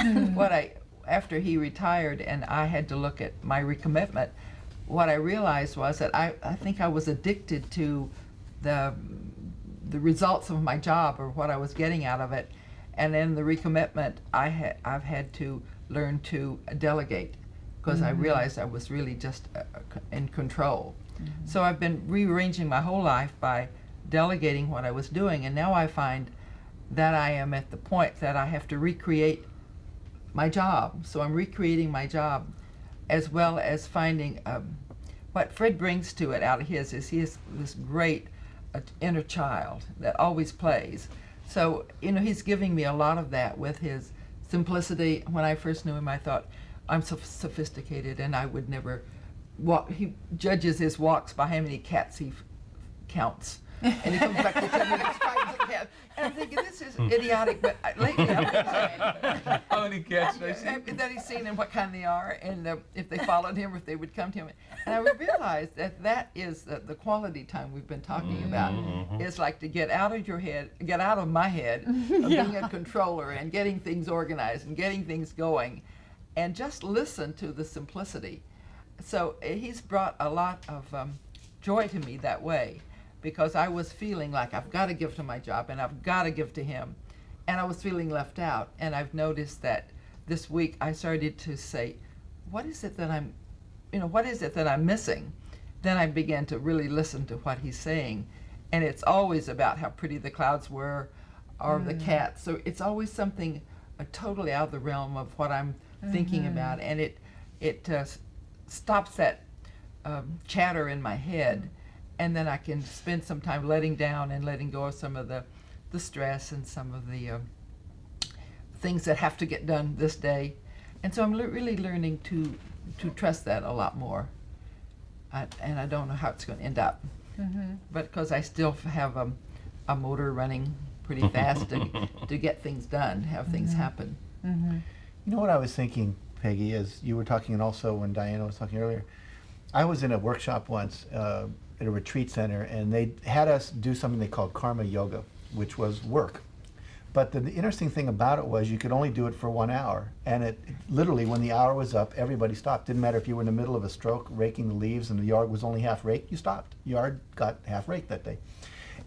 after he retired and I had to look at my recommitment, what I realized was that I think I was addicted to the results of my job, or what I was getting out of it. And in the recommitment, I've had to learn to delegate, because I realized I was really just in control. So I've been rearranging my whole life by delegating what I was doing, and now I find that I am at the point that I have to recreate my job. So I'm recreating my job, as well as finding what Fred brings to it out of his is he has this great inner child that always plays. So, he's giving me a lot of that with his simplicity. When I first knew him, I thought, I'm so sophisticated and I would never walk. He judges his walks by how many cats he counts. And he comes back to tell me the stripes again. And I'm thinking, this is idiotic, but lately I've been saying, How many cats did I see? that he's seen and what kind they are, and if they followed him, or if they would come to him. And I realized that is the quality time we've been talking about. It's like to get out of your head, get out of my head of being a controller and getting things organized and getting things going, and just listen to the simplicity. So he's brought a lot of joy to me that way, because I was feeling like I've got to give to my job and I've got to give to him, and I was feeling left out. And I've noticed that this week I started to say, what is it that I'm missing? Then I began to really listen to what he's saying, and it's always about how pretty the clouds were, or the cats. So it's always something totally out of the realm of what I'm thinking about, and it stops that chatter in my head, and then I can spend some time letting down and letting go of some of the stress and some of the things that have to get done this day. And so I'm really learning to trust that a lot more. And I don't know how it's going to end up, but because I still have a motor running pretty fast to get things done, have things happen. You know what I was thinking, Peggy, as you were talking, and also when Diana was talking earlier, I was in a workshop once at a retreat center, and they had us do something they called karma yoga, which was work. But the interesting thing about it was you could only do it for 1 hour, and it literally, when the hour was up, everybody stopped. Didn't matter if you were in the middle of a stroke raking the leaves and the yard was only half raked, you stopped. Yard got half raked that day.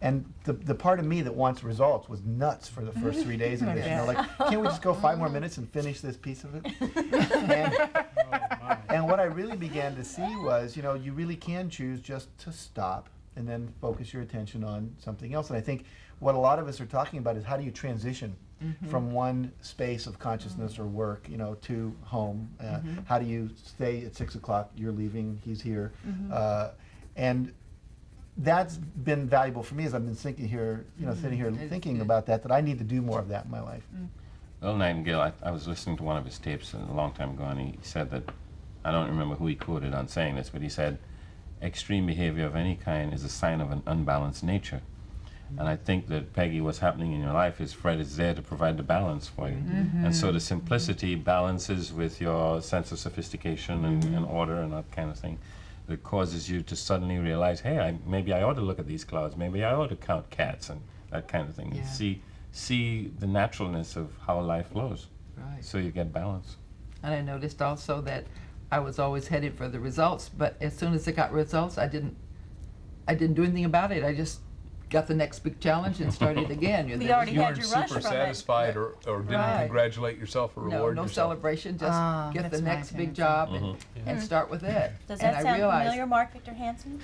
And the part of me that wants results was nuts for the first 3 days of this. You know, like, can't we just go 5 more minutes and finish this piece of it? And what I really began to see was, you know, you really can choose just to stop and then focus your attention on something else. And I think what a lot of us are talking about is how do you transition from one space of consciousness or work, you know, to home? How do you stay at 6 o'clock, you're leaving, he's here. And that's been valuable for me as I've been thinking here, you know, sitting here thinking about that I need to do more of that in my life. Earl Nightingale, I was listening to one of his tapes a long time ago, and he said that, I don't remember who he quoted on saying this, but he said, extreme behavior of any kind is a sign of an unbalanced nature. And I think that, Peggy, what's happening in your life is Fred is there to provide the balance for you. And so the simplicity balances with your sense of sophistication and order and that kind of thing, that causes you to suddenly realize, hey, maybe I ought to look at these clouds, maybe I ought to count cats and that kind of thing. Yeah. You see the naturalness of how life flows. Right. So you get balance. And I noticed also that I was always headed for the results, but as soon as I got results, I didn't do anything about it. I just got the next big challenge and started again. We already You had weren't your rush super from it. satisfied or didn't Right. congratulate yourself or reward no yourself. celebration, just get the that's next my big favorite. job and start with it. Does And that I sound realized, familiar, Mark Victor Hansen?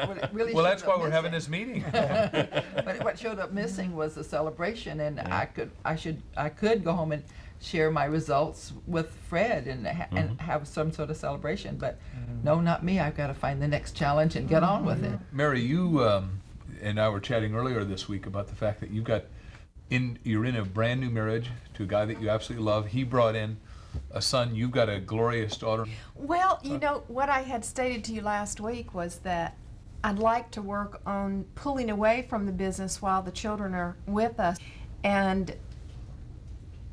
what it really Well, showed that's why up we're having missing- this meeting. But what showed up missing was the celebration, and I could go home and share my results with Fred and have some sort of celebration. But no, not me. I've got to find the next challenge and get on with it. Mary, you and I were chatting earlier this week about the fact that you're in a brand new marriage to a guy that you absolutely love. He brought in a son. You've got a glorious daughter. Well, you know, what I had stated to you last week was that I'd like to work on pulling away from the business while the children are with us. And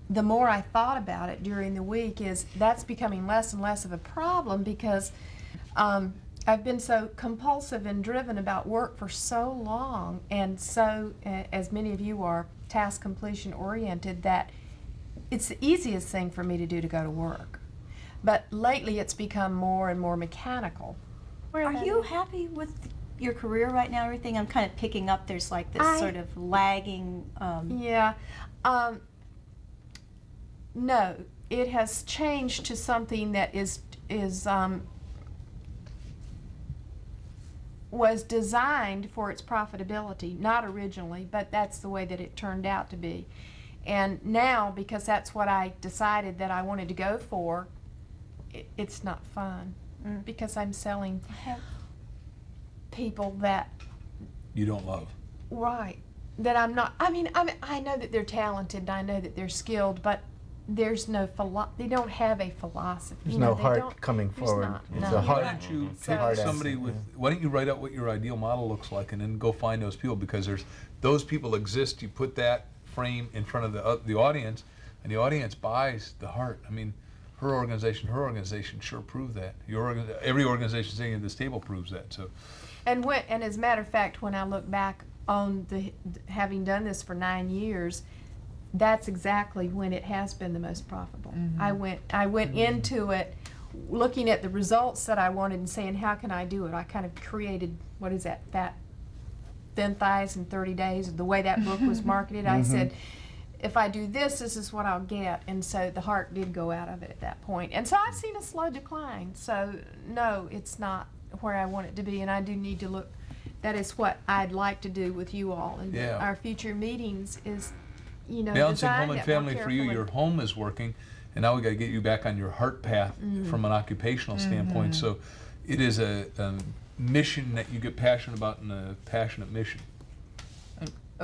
the more I thought about it during the week, is that's becoming less and less of a problem, because I've been so compulsive and driven about work for so long, and so, as many of you are, task completion oriented, that it's the easiest thing for me to do to go to work. But lately it's become more and more mechanical. Are you happy with your career right now, everything? I'm kind of picking up there's like this sort of lagging. Yeah. No, it has changed to something that was designed for its profitability, not originally, but that's the way that it turned out to be. And now, because that's what I decided that I wanted to go for, it's not fun, because I'm selling people that, You don't love. right, that I'm not, I mean, I know that they're talented and I know that they're skilled, but there's no they don't have a philosophy. There's You know, no they heart don't- coming there's forward. not, It's no. a heart. Why don't you So- pick Hard somebody accent, with, yeah. why don't you write out what your ideal model looks like and then go find those people, because those people exist. You put that frame in front of the audience, and the audience buys the heart. I mean, her organization sure proved that. Every organization sitting at this table proves that. So, And as a matter of fact, when I look back on having done this for 9 years, that's exactly when it has been the most profitable. I went into it looking at the results that I wanted and saying, how can I do it? I kind of created, what is that, Thin Thighs in 30 Days, the way that book was marketed. I said, if I do this, this is what I'll get. And so the heart did go out of it at that point. And so I've seen a slow decline. So no, it's not where I want it to be. And I do need to look, that is what I'd like to do with you all. And Yeah. our future meetings is, you know, balancing design home and that more family for you, carefully. your home is working, and now we got to get you back on your heart path from an occupational standpoint. So it is a mission that you get passionate about, and a passionate mission.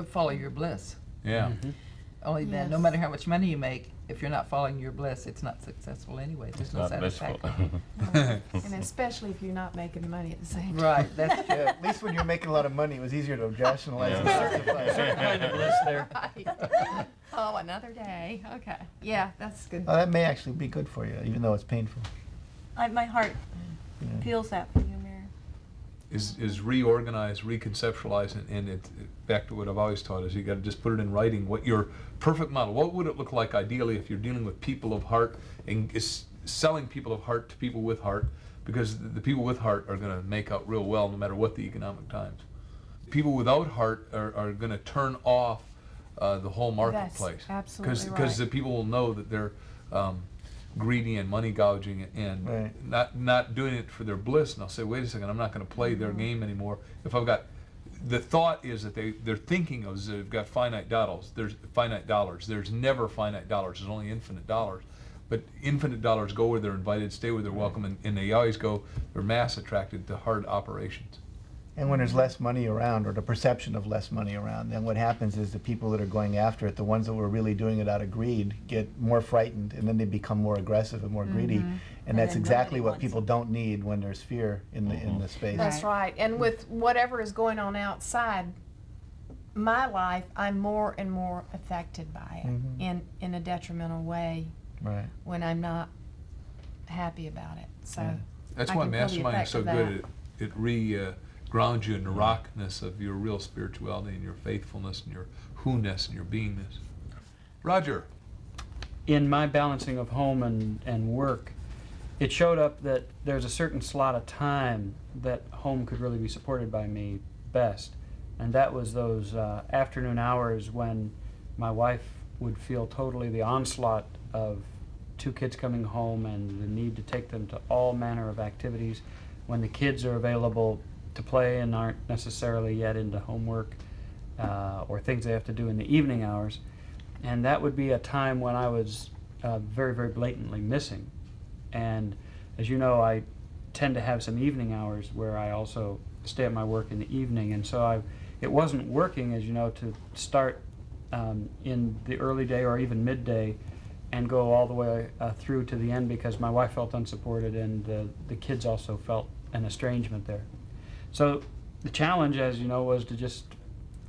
Follow your bliss. Yeah. Only then, no Yes. matter how much money you make, if you're not following your bliss, it's not successful anyway. There's no Not blissful. satisfaction. And especially if you're not making money at the same time. Right, that's true. Yeah, at least when you're making a lot of money, it was easier to rationalize and justify. Kind of list there. Right. Oh, another day. Okay. Yeah, that's good. That may actually be good for you, even though it's painful. My heart Yeah. feels that for you, Mary. Is reorganize, reconceptualize, and back to what I've always taught is you got to just put it in writing. What your perfect model? What would it look like ideally if you're dealing with people of heart and is selling people of heart to people with heart? Because the people with heart are going to make out real well no matter what the economic times. People without heart are going to turn off the whole marketplace. absolutely Because right. the people will know that they're greedy and money gouging and Right. not doing it for their bliss. And I'll say, wait a second, I'm not going to play their game anymore. If I've got, the thought is that they're thinking of is they've got finite dollars. There's finite dollars. There's never finite dollars. There's only infinite dollars. But infinite dollars go where they're invited, stay where they're welcome, and they always go, they're mass attracted to hard operations. And when there's less money around, or the perception of less money around, then what happens is the people that are going after it, the ones that were really doing it out of greed, get more frightened, and then they become more aggressive and more greedy. And And that's then exactly nobody what wants people it. don't need when there's fear in the space. That's right. And with whatever is going on outside my life, I'm more and more affected by it in a detrimental way Right. when I'm not happy about it. So Yeah. That's I why can feel the Masterminding is effect so of good. It grounds you in the rockness of your real spirituality and your faithfulness and your who-ness and your beingness. Roger. In my balancing of home and work, it showed up that there's a certain slot of time that home could really be supported by me best. And that was those afternoon hours when my wife would feel totally the onslaught of 2 kids coming home and the need to take them to all manner of activities, when the kids are available to play and aren't necessarily yet into homework or things they have to do in the evening hours. And that would be a time when I was very, very blatantly missing. And as you know, I tend to have some evening hours where I also stay at my work in the evening. And so it wasn't working, as you know, to start in the early day or even midday and go all the way through to the end, because my wife felt unsupported and the kids also felt an estrangement there. So the challenge, as you know, was to just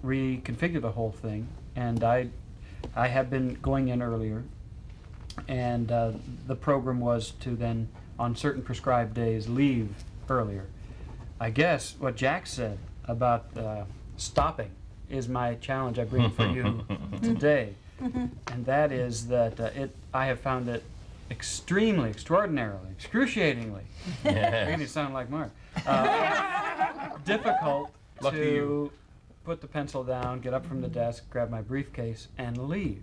reconfigure the whole thing. And I have been going in earlier, and the program was to then, on certain prescribed days, leave earlier. I guess what Jack said about stopping is my challenge I bring for you today. And that is that I have found it extremely, extraordinarily, excruciatingly, really sound like Mark, difficult Lucky to you. put the pencil down, get up from the desk, grab my briefcase, and leave.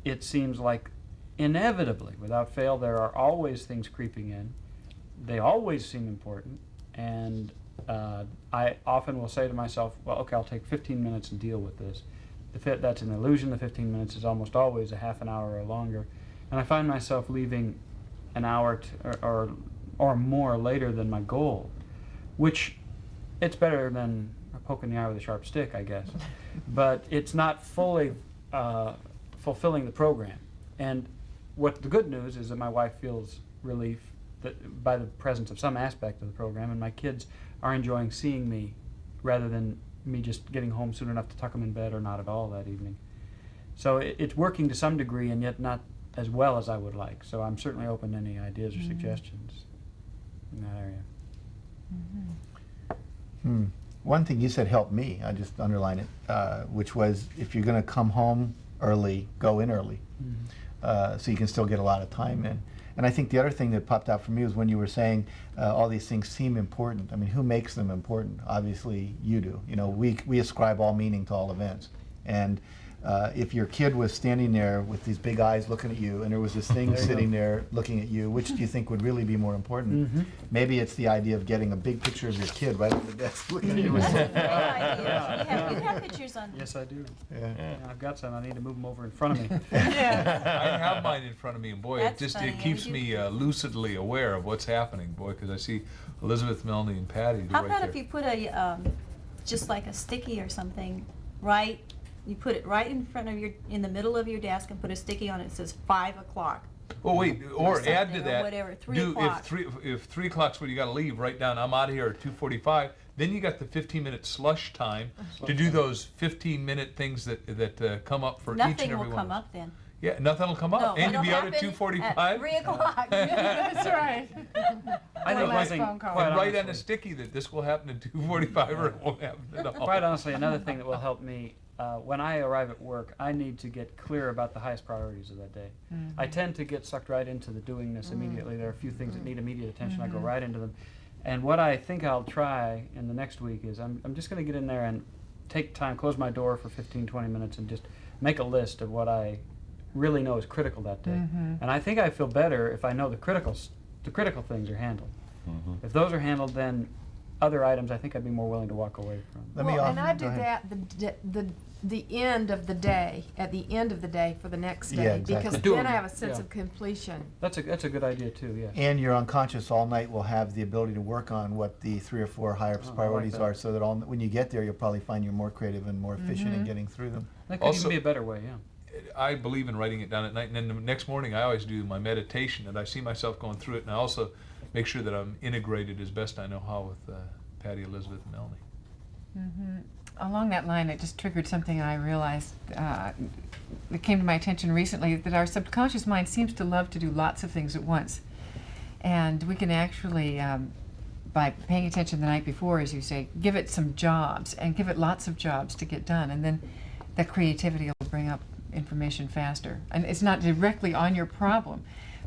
It seems like inevitably, without fail, there are always things creeping in. They always seem important, and I often will say to myself, well, okay, I'll take 15 minutes and deal with this. That's an illusion. The 15 minutes is almost always a half an hour or longer. And I find myself leaving an hour or more later than my goal, which it's better than a poke in the eye with a sharp stick, I guess. But it's not fully fulfilling the program. And what the good news is that my wife feels relief that by the presence of some aspect of the program, and my kids are enjoying seeing me rather than me just getting home soon enough to tuck them in bed or not at all that evening. So it's working to some degree, and yet not as well as I would like. So I'm certainly open to any ideas or suggestions in that area. One thing you said helped me, I just underline it, which was if you're going to come home early, go in early, so you can still get a lot of time in. And I think the other thing that popped out for me was when you were saying all these things seem important. I mean, who makes them important? Obviously, you do. You know, we ascribe all meaning to all events. And if your kid was standing there with these big eyes looking at you, and there was this thing sitting there looking at you, which do you think would really be more important? Maybe it's the idea of getting a big picture of your kid right on the desk looking at you. That's a great idea. You have pictures on. Yes, I do. Yeah. Yeah, I've got some. I need to move them over in front of me. I have mine in front of me, and boy, That's it just funny. it keeps me lucidly aware of what's happening, boy, because I see Elizabeth, Melanie, and Patty How right about there. if you put a, just like a sticky or something, right? You put it right in front of in the middle of your desk and put a sticky on it that says 5 o'clock. Oh wait, or add to something, or that. whatever, 3 do o'clock. if 3 o'clock's when you got to leave, write down I'm out of here at 2:45. Then you got the 15-minute slush time to do those 15-minute things that come up for each and Nothing every will one. come up then. Yeah, nothing will come up, No, and you'll it'll be out at happen 2:45. At 3 o'clock. That's right. I think One last nothing phone call. quite And write on a honestly- sticky that this will happen at 2:45 or it won't happen at all. Quite honestly, another thing that will help me, when I arrive at work, I need to get clear about the highest priorities of that day. I tend to get sucked right into the doing this immediately. There are a few things that need immediate attention. I go right into them. And what I think I'll try in the next week is I'm just going to get in there and take time, close my door for 15, 20 minutes, and just make a list of what I really know is critical that day. And I think I feel better if I know the critical things are handled. If those are handled, then other items I think I'd be more willing to walk away from. Let me Well, offer, and I go did ahead. that the end of the day, at the end of the day for the next day, Yeah, exactly. because Do then I them, have a sense yeah. of completion. That's a good idea too, yes. And your unconscious all night will have the ability to work on what the 3 or 4 highest I like priorities that. are, so that when you get there, you'll probably find you're more creative and more efficient in getting through them. That could Also- even be a better way, yeah. I believe in writing it down at night, and then the next morning I always do my meditation, and I see myself going through it, and I also make sure that I'm integrated as best I know how with Patty, Elizabeth, and Melanie. Along that line, it just triggered something I realized that came to my attention recently, that our subconscious mind seems to love to do lots of things at once. And we can actually, by paying attention the night before, as you say, give it some jobs and give it lots of jobs to get done. And then that creativity will bring up information faster. And it's not directly on your problem,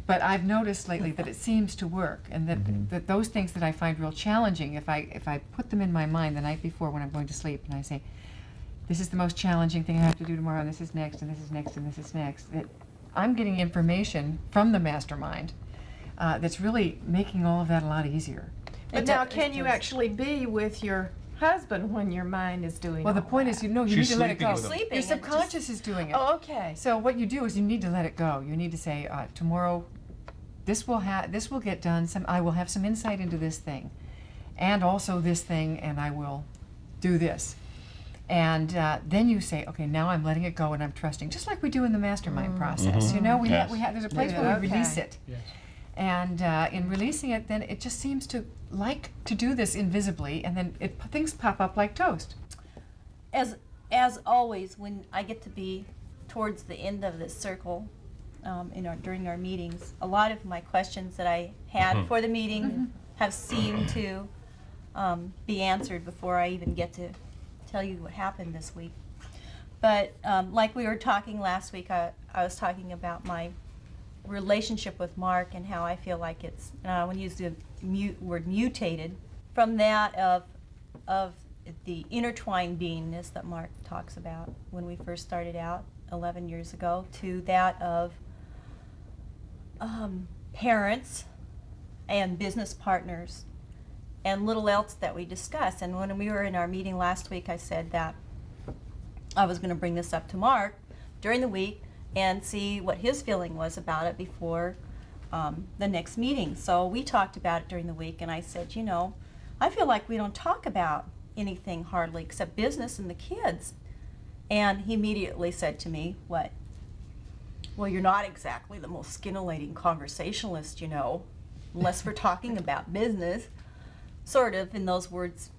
but I've noticed lately that it seems to work, and that those things that I find real challenging, if I put them in my mind the night before when I'm going to sleep, and I say, this is the most challenging thing I have to do tomorrow, and this is next, and this is next, and this is next, that I'm getting information from the mastermind that's really making all of that a lot easier. But now, can you actually be with your husband when your mind is doing Well, the all point that? is, you She's need to let it sleeping go. with him. Sleeping Your and subconscious is doing it. Oh, okay. So what you do is you need to let it go. You need to say, tomorrow, this will get done. I will have some insight into this thing, and also this thing, and I will do this. And then you say, okay, now I'm letting it go, and I'm trusting, just like we do in the mastermind process. You know, Yes. there's a place Yeah, where we okay. release it. Yes. And in releasing it, then it just seems to like to do this invisibly, and then things pop up like toast. As always, when I get to be towards the end of this circle, during our meetings, a lot of my questions that I had for the meeting have seemed to be answered before I even get to tell you what happened this week. But like we were talking last week, I was talking about my relationship with Mark and how I feel like it's, and I want to use the word mutated, from that of the intertwined beingness that Mark talks about when we first started out 11 years ago, to that of parents and business partners and little else that we discuss. And when we were in our meeting last week, I said that I was going to bring this up to Mark during the week and see what his feeling was about it before the next meeting. So we talked about it during the week, and I said, you know, I feel like we don't talk about anything hardly except business and the kids. And he immediately said to me, what? well, you're not exactly the most scintillating conversationalist, you know, unless we're talking about business, sort of, in those words.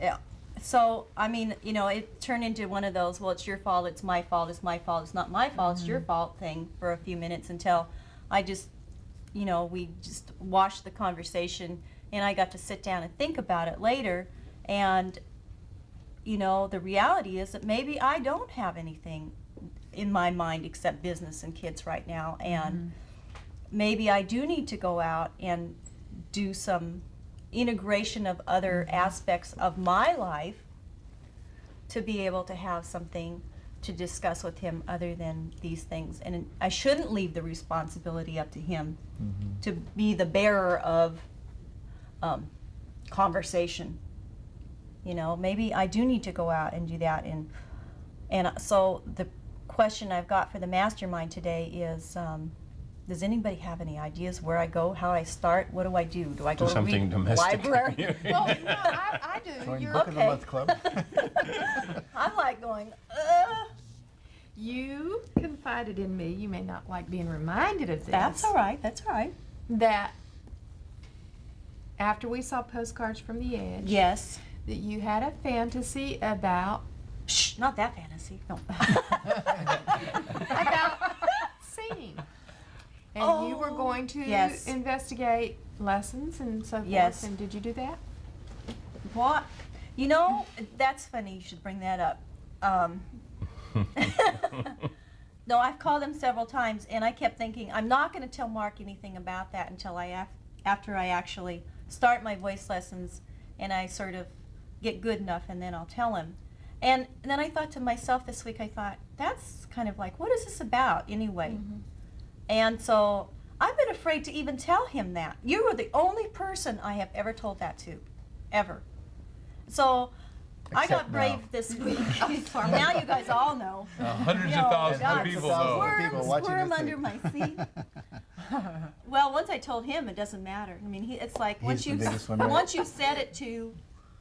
Yeah. So, I mean, you know, it turned into one of those, well, it's your fault, it's my fault, it's my fault, it's not my fault, it's your fault thing for a few minutes, until I just, you know, we just washed the conversation, and I got to sit down and think about it later. And, you know, the reality is that maybe I don't have anything in my mind except business and kids right now, and maybe I do need to go out and do some integration of other aspects of my life to be able to have something to discuss with him other than these things. And I shouldn't leave the responsibility up to him to be the bearer of conversation. You know, maybe I do need to go out and do that. And so the question I've got for the mastermind today is, does anybody have any ideas where I go, how I start? What do I do? Do I go to something read domestic. library? Well, no, I do. Join You're, Book of the Okay. Month Club. I'm like going, you confided in me, you may not like being reminded of this. that's all right, that's all right. That after we saw Postcards from the Edge, Yes. that you had a fantasy about Shh, not that fantasy. No. about singing. And you were Oh, going to yes. investigate lessons and so forth. Yes. And did you do that? What? You know, that's funny you should bring that up. No, I've called him several times, and I kept thinking, I'm not going to tell Mark anything about that until after I actually start my voice lessons and I sort of get good enough, and then I'll tell him. And then I thought to myself this week, I thought, that's kind of like, what is this about anyway? And so I've been afraid to even tell him that. You were the only person I have ever told that to, ever. So I Except got brave now. this week. Now you guys all know. Hundreds No, of thousands God, of people thousands know. of people watching Squirm this under tape. my seat. Well, once I told him, it doesn't matter. I mean, it's like once the you biggest one, right? once you said it to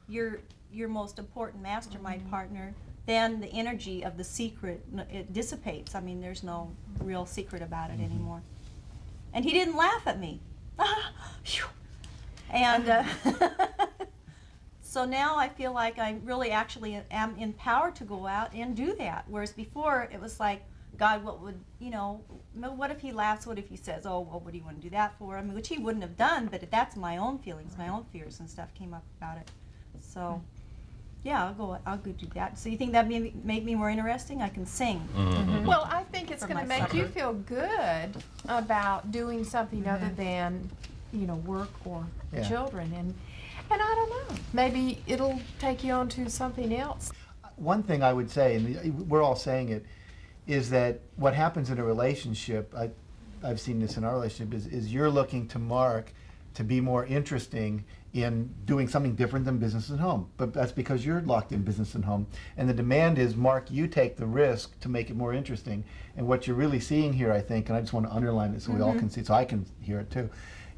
your most important mastermind partner, then the energy of the secret, it dissipates. I mean, there's no real secret about it anymore. And he didn't laugh at me. Phew. And so now I feel like I really actually am empowered to go out and do that. Whereas before it was like, God, what would, you know, what if he laughs? What if he says, oh, well, what do you want to do that for? I mean, which he wouldn't have done, but that's my own feelings, my own fears and stuff came up about it. So, yeah, I'll go do that. So you think that make me more interesting? I can sing. Well, I think it's For going to my make you supper. feel good about doing something other than, you know, work or the Yeah. children. And I don't know, maybe it'll take you on to something else. One thing I would say, and we're all saying it, is that what happens in a relationship, I've seen this in our relationship, is you're looking to Mark to be more interesting in doing something different than business and home. But that's because you're locked in business and home. And the demand is, Mark, you take the risk to make it more interesting. And what you're really seeing here, I think, and I just want to underline it so we all can see, so I can hear it too,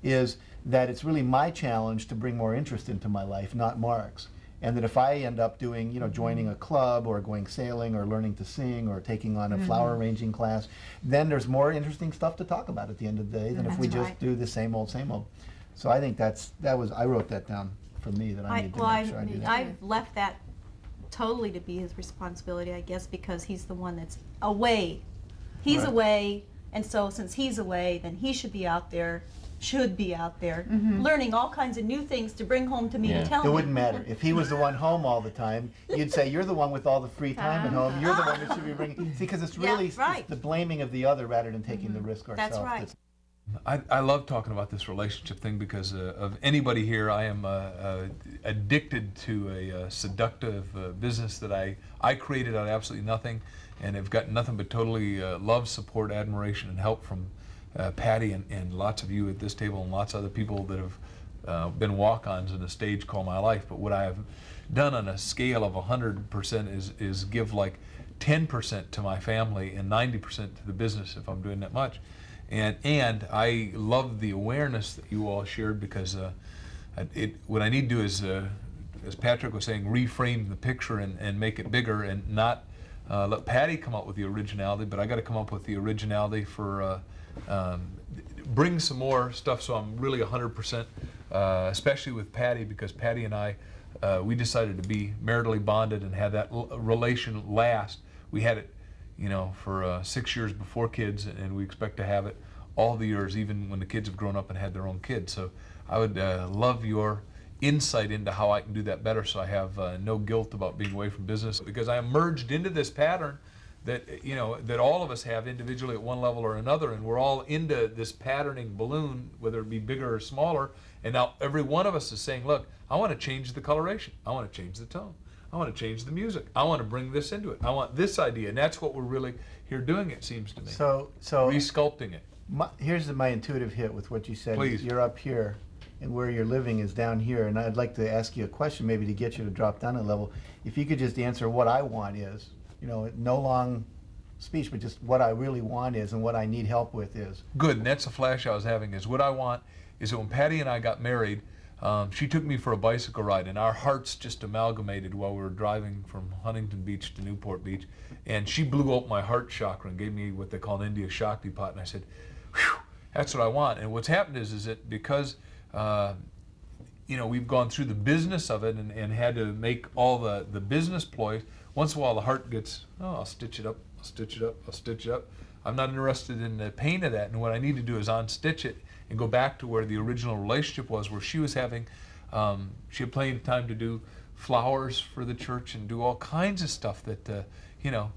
is that it's really my challenge to bring more interest into my life, not Mark's. And that if I end up doing, you know, joining a club or going sailing or learning to sing or taking on a flower arranging class, then there's more interesting stuff to talk about at the end of the day than if we That's just right. do the same old, same old. So I think I wrote that down for me, that I need to make sure I do that. I've left that totally to be his responsibility, I guess, because he's the one that's away. He's Right. away, and so since he's away, then he should be out there, learning all kinds of new things to bring home to me Yeah. to tell It me. wouldn't matter. If he was the one home all the time, you'd say, you're the one with all the free time at home. You're the one that should be bringing, see, because it's Yeah, really right. it's the blaming of the other rather than taking the risk ourselves. That's right. I love talking about this relationship thing because of anybody here, I am addicted to a seductive business that I created out of absolutely nothing, and have gotten nothing but totally love, support, admiration, and help from Patty and lots of you at this table and lots of other people that have been walk-ons in a stage called my life. But what I have done on a scale of 100% is give like 10% to my family and 90% to the business if I'm doing that much. And I love the awareness that you all shared, because what I need to do is, as Patrick was saying, reframe the picture and make it bigger, and not let Patty come up with the originality, but I got to come up with the originality for bring some more stuff. So I'm really 100%, especially with Patty, because Patty and I, we decided to be maritally bonded and have that relation last. We had it, you know, for 6 years before kids, and we expect to have it all the years, even when the kids have grown up and had their own kids. So I would love your insight into how I can do that better, so I have no guilt about being away from business, because I am merged into this pattern that, you know, that all of us have individually at one level or another, and we're all into this patterning balloon, whether it be bigger or smaller. And now every one of us is saying, look, I want to change the coloration, I want to change the tone, I want to change the music, I want to bring this into it, I want this idea. And that's what we're really here doing, it seems to me. So Resculpting it. here's my intuitive hit with what you said. Please. You're up here, and where you're living is down here. And I'd like to ask you a question, maybe to get you to drop down a level. If you could just answer what I want is, you know, no long speech, but just what I really want is, and what I need help with is. Good, and that's the flash I was having, is what I want is that when Patty and I got married, she took me for a bicycle ride, and our hearts just amalgamated while we were driving from Huntington Beach to Newport Beach. And she blew open my heart chakra and gave me what they call an India Shakti pot, and I said, whew, that's what I want. And what's happened is that because you know, we've gone through the business of it and had to make all the business ploys, once in a while the heart gets, oh, I'll stitch it up, I'll stitch it up, I'll stitch it up. I'm not interested in the pain of that, and what I need to do is unstitch it and go back to where the original relationship was, where she was having, she had plenty of time to do flowers for the church and do all kinds of stuff that, you know,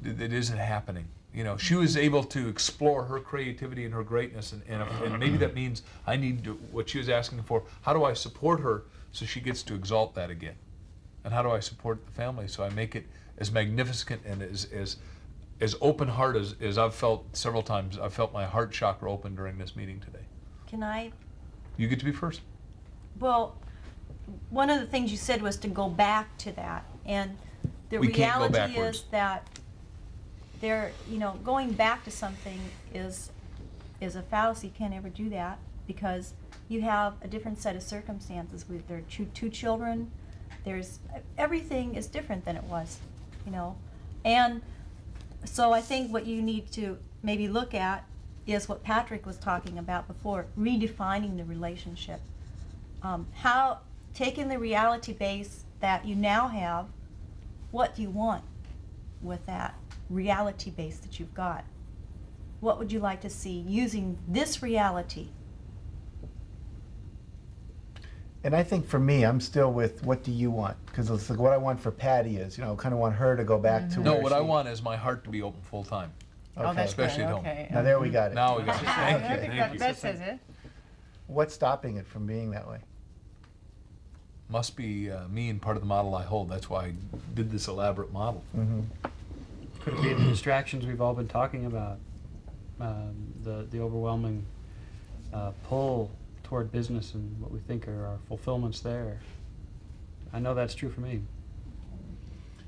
that isn't happening. You know, she was able to explore her creativity and her greatness, and maybe that means I need to, what she was asking for, how do I support her so she gets to exalt that again? And how do I support the family so I make it as magnificent and as open heart as I've felt several times. I've felt my heart chakra open during this meeting today. Can I? You get to be first. Well, one of the things you said was to go back to that, and the We can't go reality backwards. is that there, you know, going back to something is a fallacy. You can't ever do that, because you have a different set of circumstances. There are two children. Everything is different than it was, you know, and so I think what you need to maybe look at is what Patrick was talking about before, redefining the relationship. How, taking the reality base that you now have, what do you want with that reality base that you've got? What would you like to see using this reality? And I think for me, I'm still with what do you want? Because it's like what I want for Patty is, you know, kind of want her to go back to No, where what she, I want is my heart to be open full time. Okay. Especially at home. Okay. Now there we got it. Now we got it. Thank you. Thank you. That says it. What's stopping it from being that way? Must be me and part of the model I hold. That's why I did this elaborate model. Could it be the distractions we've all been talking about? The overwhelming pull toward business and what we think are our fulfillments there. I know that's true for me.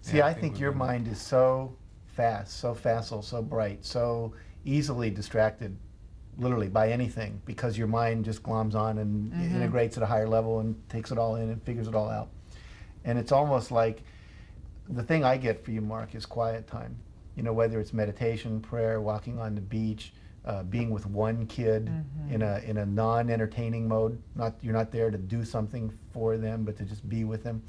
See, Yeah, I think we've your been- mind is so fast, so facile, so bright, so easily distracted, literally, by anything, because your mind just gloms on and integrates at a higher level and takes it all in and figures it all out. And it's almost like the thing I get for you, Mark, is quiet time. You know, whether it's meditation, prayer, walking on the beach, being with one kid in a non-entertaining mode. You're not there to do something for them, but to just be with them.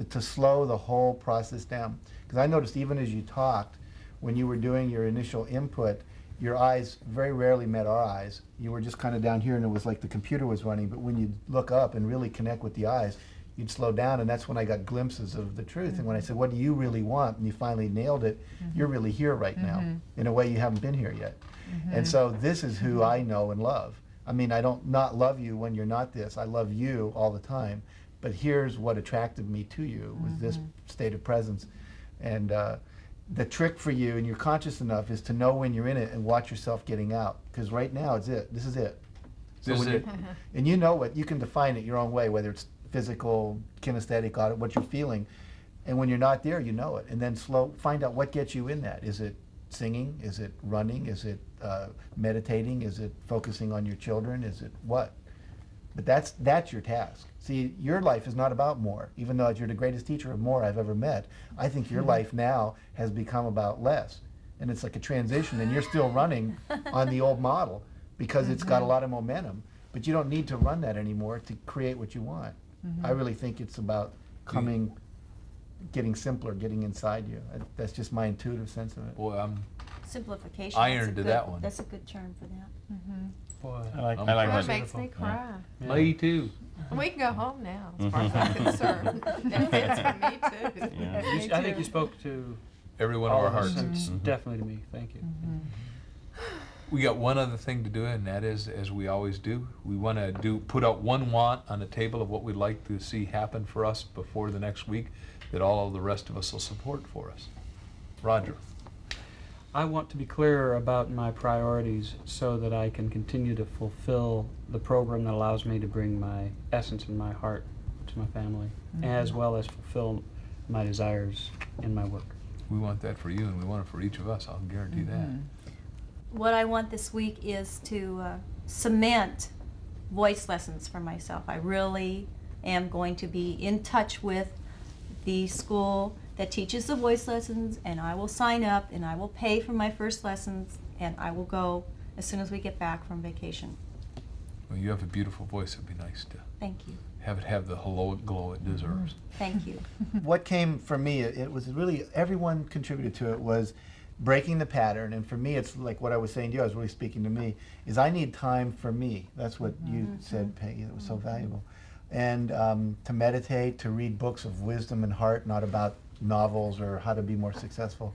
To slow the whole process down. Because I noticed even as you talked, when you were doing your initial input, your eyes very rarely met our eyes. You were just kind of down here, and it was like the computer was running. But when you look up and really connect with the eyes, you'd slow down, and that's when I got glimpses of the truth. And when I said, what do you really want? And you finally nailed it, you're really here right now, in a way you haven't been here yet. And so this is who I know and love. I mean, I don't not love you when you're not this. I love you all the time. But here's what attracted me to you, was this state of presence. And the trick for you, and you're conscious enough, is to know when you're in it and watch yourself getting out. Because right now, it's it. This is it. This is when it. And you know what, you can define it your own way, whether it's physical, kinesthetic, what you're feeling. And when you're not there, you know it. And then find out what gets you in that. Is it singing? Is it running? Is it meditating? Is it focusing on your children? Is it what? But that's your task. See, your life is not about more. Even though you're the greatest teacher of more I've ever met, I think your life now has become about less. And it's like a transition, and you're still running on the old model because it's got a lot of momentum. But you don't need to run that anymore to create what you want. I really think it's about getting simpler, getting inside you. That's just my intuitive sense of it. Boy, Simplification. Iron to that one. That's a good term for that. boy, I like That what makes me cry. Me too. We can go home now, as far as I'm concerned. That's for me too. Yeah. Me I think too. you spoke to Every one of all our of us. hearts. It's definitely to me. Thank you. We got one other thing to do, and that is, as we always do, we want to put out one want on the table of what we'd like to see happen for us before the next week that all of the rest of us will support for us. Roger. I want to be clearer about my priorities so that I can continue to fulfill the program that allows me to bring my essence and my heart to my family, as well as fulfill my desires in my work. We want that for you, and we want it for each of us. I'll guarantee that. What I want this week is to cement voice lessons for myself. I really am going to be in touch with the school that teaches the voice lessons, and I will sign up and I will pay for my first lessons, and I will go as soon as we get back from vacation. Well, you have a beautiful voice. It'd be nice to Thank you. have it have the hello glow it deserves. Thank you. What came for me, it was really, everyone contributed to it, was breaking the pattern. And for me, it's like what I was saying to you, I was really speaking to me, is I need time for me. That's what you said, Peggy, that was so valuable. And to meditate, to read books of wisdom and heart, not about novels or how to be more successful,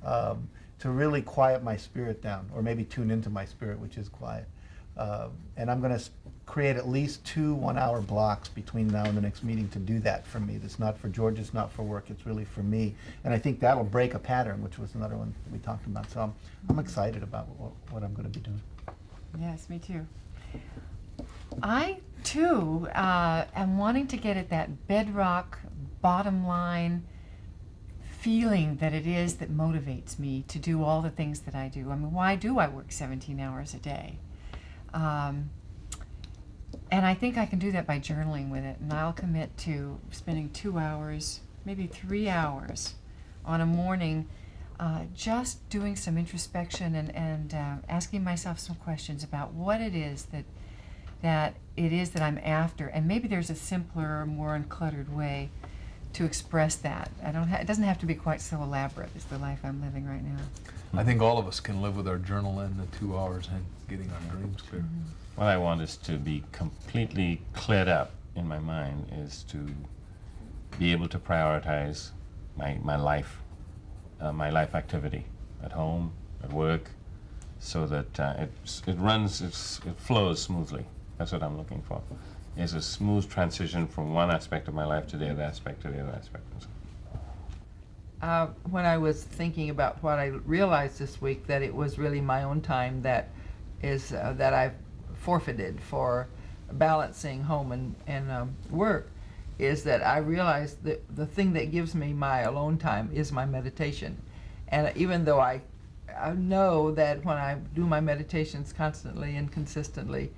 to really quiet my spirit down, or maybe tune into my spirit, which is quiet. And I'm going to create at least 2 one-hour blocks between now and the next meeting to do that for me. That's not for George, it's not for work, it's really for me. And I think that'll break a pattern, which was another one we talked about. So I'm excited about what I'm going to be doing. Yes, me too. I too am wanting to get at that bedrock, bottom line feeling that it is that motivates me to do all the things that I do. I mean, why do I work 17 hours a day? And I think I can do that by journaling with it. And I'll commit to spending 2 hours, maybe 3 hours on a morning just doing some introspection and asking myself some questions about what it is that I'm after. And maybe there's a simpler, more uncluttered way to express that. It doesn't have to be quite so elaborate as the life I'm living right now. I think all of us can live with our journal in the 2 hours and getting our dreams clear. What I want is to be completely cleared up in my mind, is to be able to prioritize my life activity at home, at work, so that it flows smoothly. That's what I'm looking for. Is a smooth transition from one aspect of my life to the other aspect to the other aspect. When I was thinking about what I realized this week, that it was really my own time that I've forfeited for balancing home and work, is that I realized that the thing that gives me my alone time is my meditation. And even though I know that when I do my meditations constantly and consistently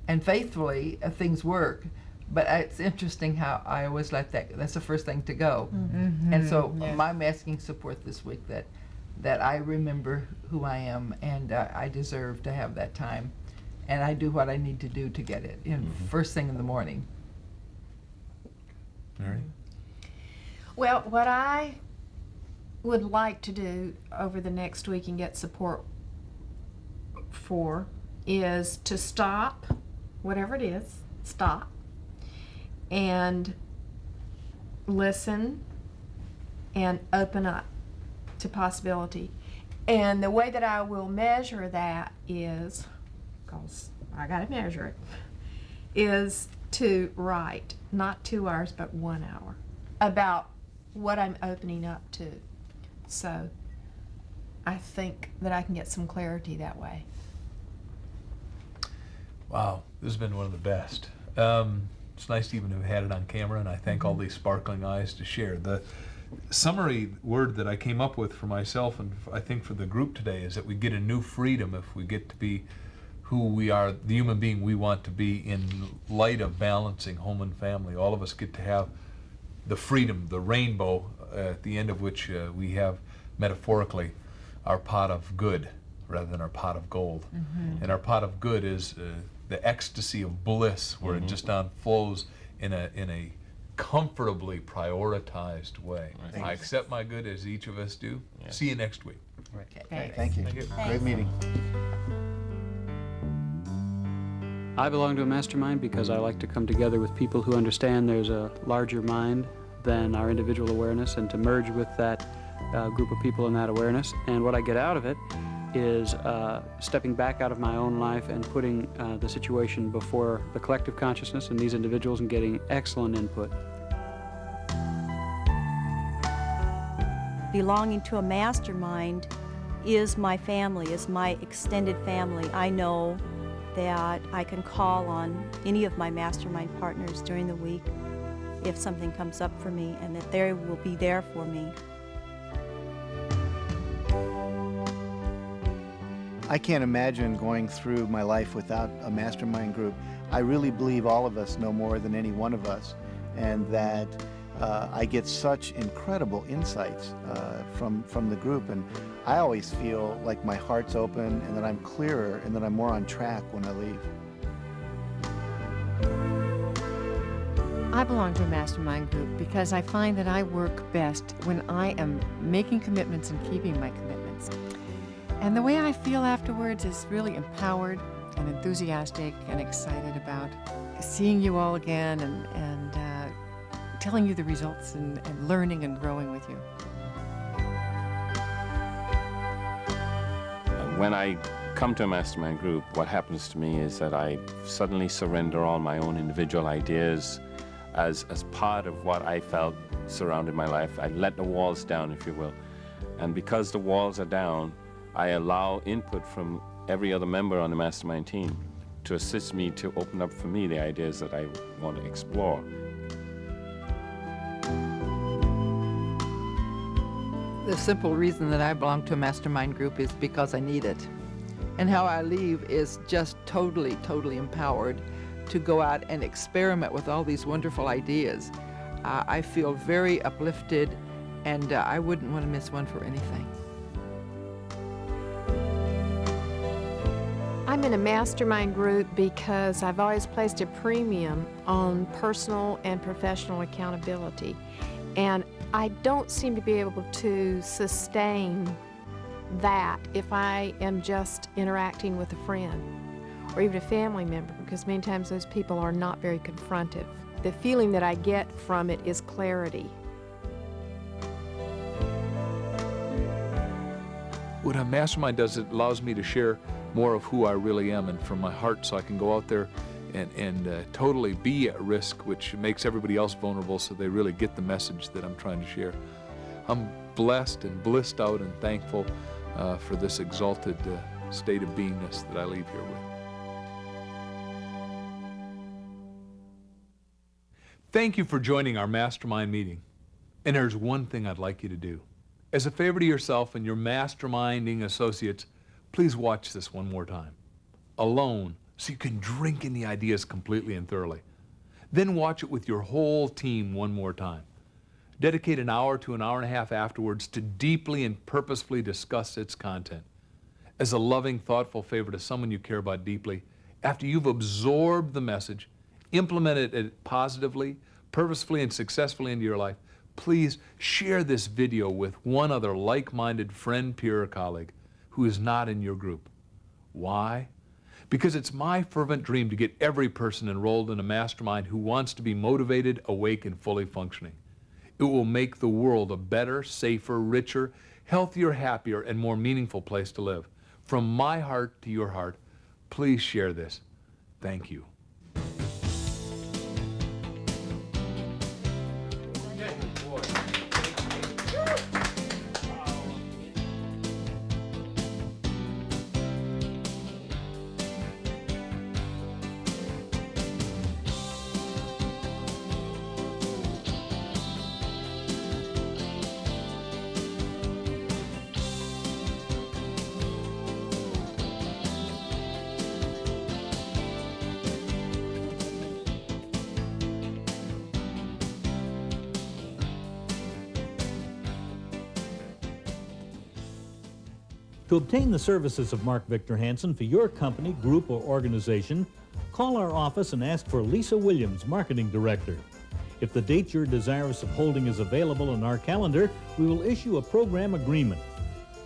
and faithfully, things work. But it's interesting how I always let that's the first thing to go. And so I'm asking support this week that I remember who I am, and I deserve to have that time. And I do what I need to do to get it, first thing in the morning. Mary? Well, what I would like to do over the next week and get support for is to stop, whatever it is, stop, and listen and open up to possibility. And the way that I will measure that is, because I got to measure it, is to write, not 2 hours, but 1 hour, about what I'm opening up to. So I think that I can get some clarity that way. Wow, this has been one of the best. It's nice to even have had it on camera, and I thank all these sparkling eyes to share. The summary word that I came up with for myself and I think for the group today is that we get a new freedom if we get to be who we are, the human being we want to be in light of balancing home and family. All of us get to have the freedom, the rainbow, at the end of which we have, metaphorically, our pot of good rather than our pot of gold. And our pot of good is the ecstasy of bliss, where it just flows in a comfortably prioritized way. Right. I accept my good as each of us do. Yes. See you next week. Okay, thank you. Great meeting. I belong to a mastermind because I like to come together with people who understand there's a larger mind than our individual awareness, and to merge with that group of people in that awareness. And what I get out of it is stepping back out of my own life and putting the situation before the collective consciousness and these individuals and getting excellent input. Belonging to a mastermind is my family, is my extended family. I know that I can call on any of my mastermind partners during the week if something comes up for me, and that they will be there for me. I can't imagine going through my life without a mastermind group. I really believe all of us know more than any one of us, and that I get such incredible insights from the group, and I always feel like my heart's open and that I'm clearer and that I'm more on track when I leave. I belong to a mastermind group because I find that I work best when I am making commitments and keeping my commitments. And the way I feel afterwards is really empowered and enthusiastic and excited about seeing you all again and telling you the results and learning and growing with you. When I come to a mastermind group, what happens to me is that I suddenly surrender all my own individual ideas as part of what I felt surrounded my life. I let the walls down, if you will. And because the walls are down, I allow input from every other member on the mastermind team to assist me to open up for me the ideas that I want to explore. The simple reason that I belong to a mastermind group is because I need it. And how I leave is just totally, totally empowered to go out and experiment with all these wonderful ideas. I feel very uplifted, and I wouldn't want to miss one for anything. I'm in a mastermind group because I've always placed a premium on personal and professional accountability. And I don't seem to be able to sustain that if I am just interacting with a friend or even a family member, because many times those people are not very confrontive. The feeling that I get from it is clarity. What a mastermind does, it allows me to share more of who I really am and from my heart, so I can go out there and totally be at risk, which makes everybody else vulnerable, so they really get the message that I'm trying to share. I'm blessed and blissed out and thankful for this exalted state of beingness that I leave here with. Thank you for joining our mastermind meeting. And there's one thing I'd like you to do. As a favor to yourself and your masterminding associates, please watch this one more time, alone, so you can drink in the ideas completely and thoroughly. Then watch it with your whole team one more time. Dedicate an hour to an hour and a half afterwards to deeply and purposefully discuss its content. As a loving, thoughtful favor to someone you care about deeply, after you've absorbed the message, implemented it positively, purposefully, and successfully into your life, please share this video with one other like-minded friend, peer, or colleague who is not in your group. Why? Because it's my fervent dream to get every person enrolled in a mastermind who wants to be motivated, awake, and fully functioning. It will make the world a better, safer, richer, healthier, happier, and more meaningful place to live. From my heart to your heart, please share this. Thank you. To obtain the services of Mark Victor Hansen for your company, group, or organization, call our office and ask for Lisa Williams, Marketing Director. If the date you're desirous of holding is available in our calendar, we will issue a program agreement.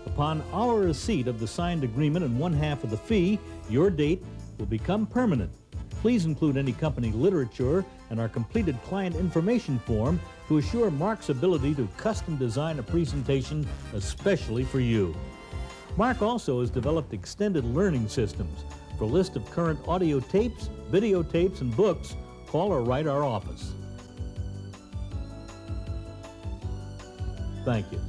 Upon our receipt of the signed agreement and 1/2 of the fee, your date will become permanent. Please include any company literature and our completed client information form to assure Mark's ability to custom design a presentation especially for you. Mark also has developed extended learning systems. For a list of current audio tapes, videotapes, and books, call or write our office. Thank you.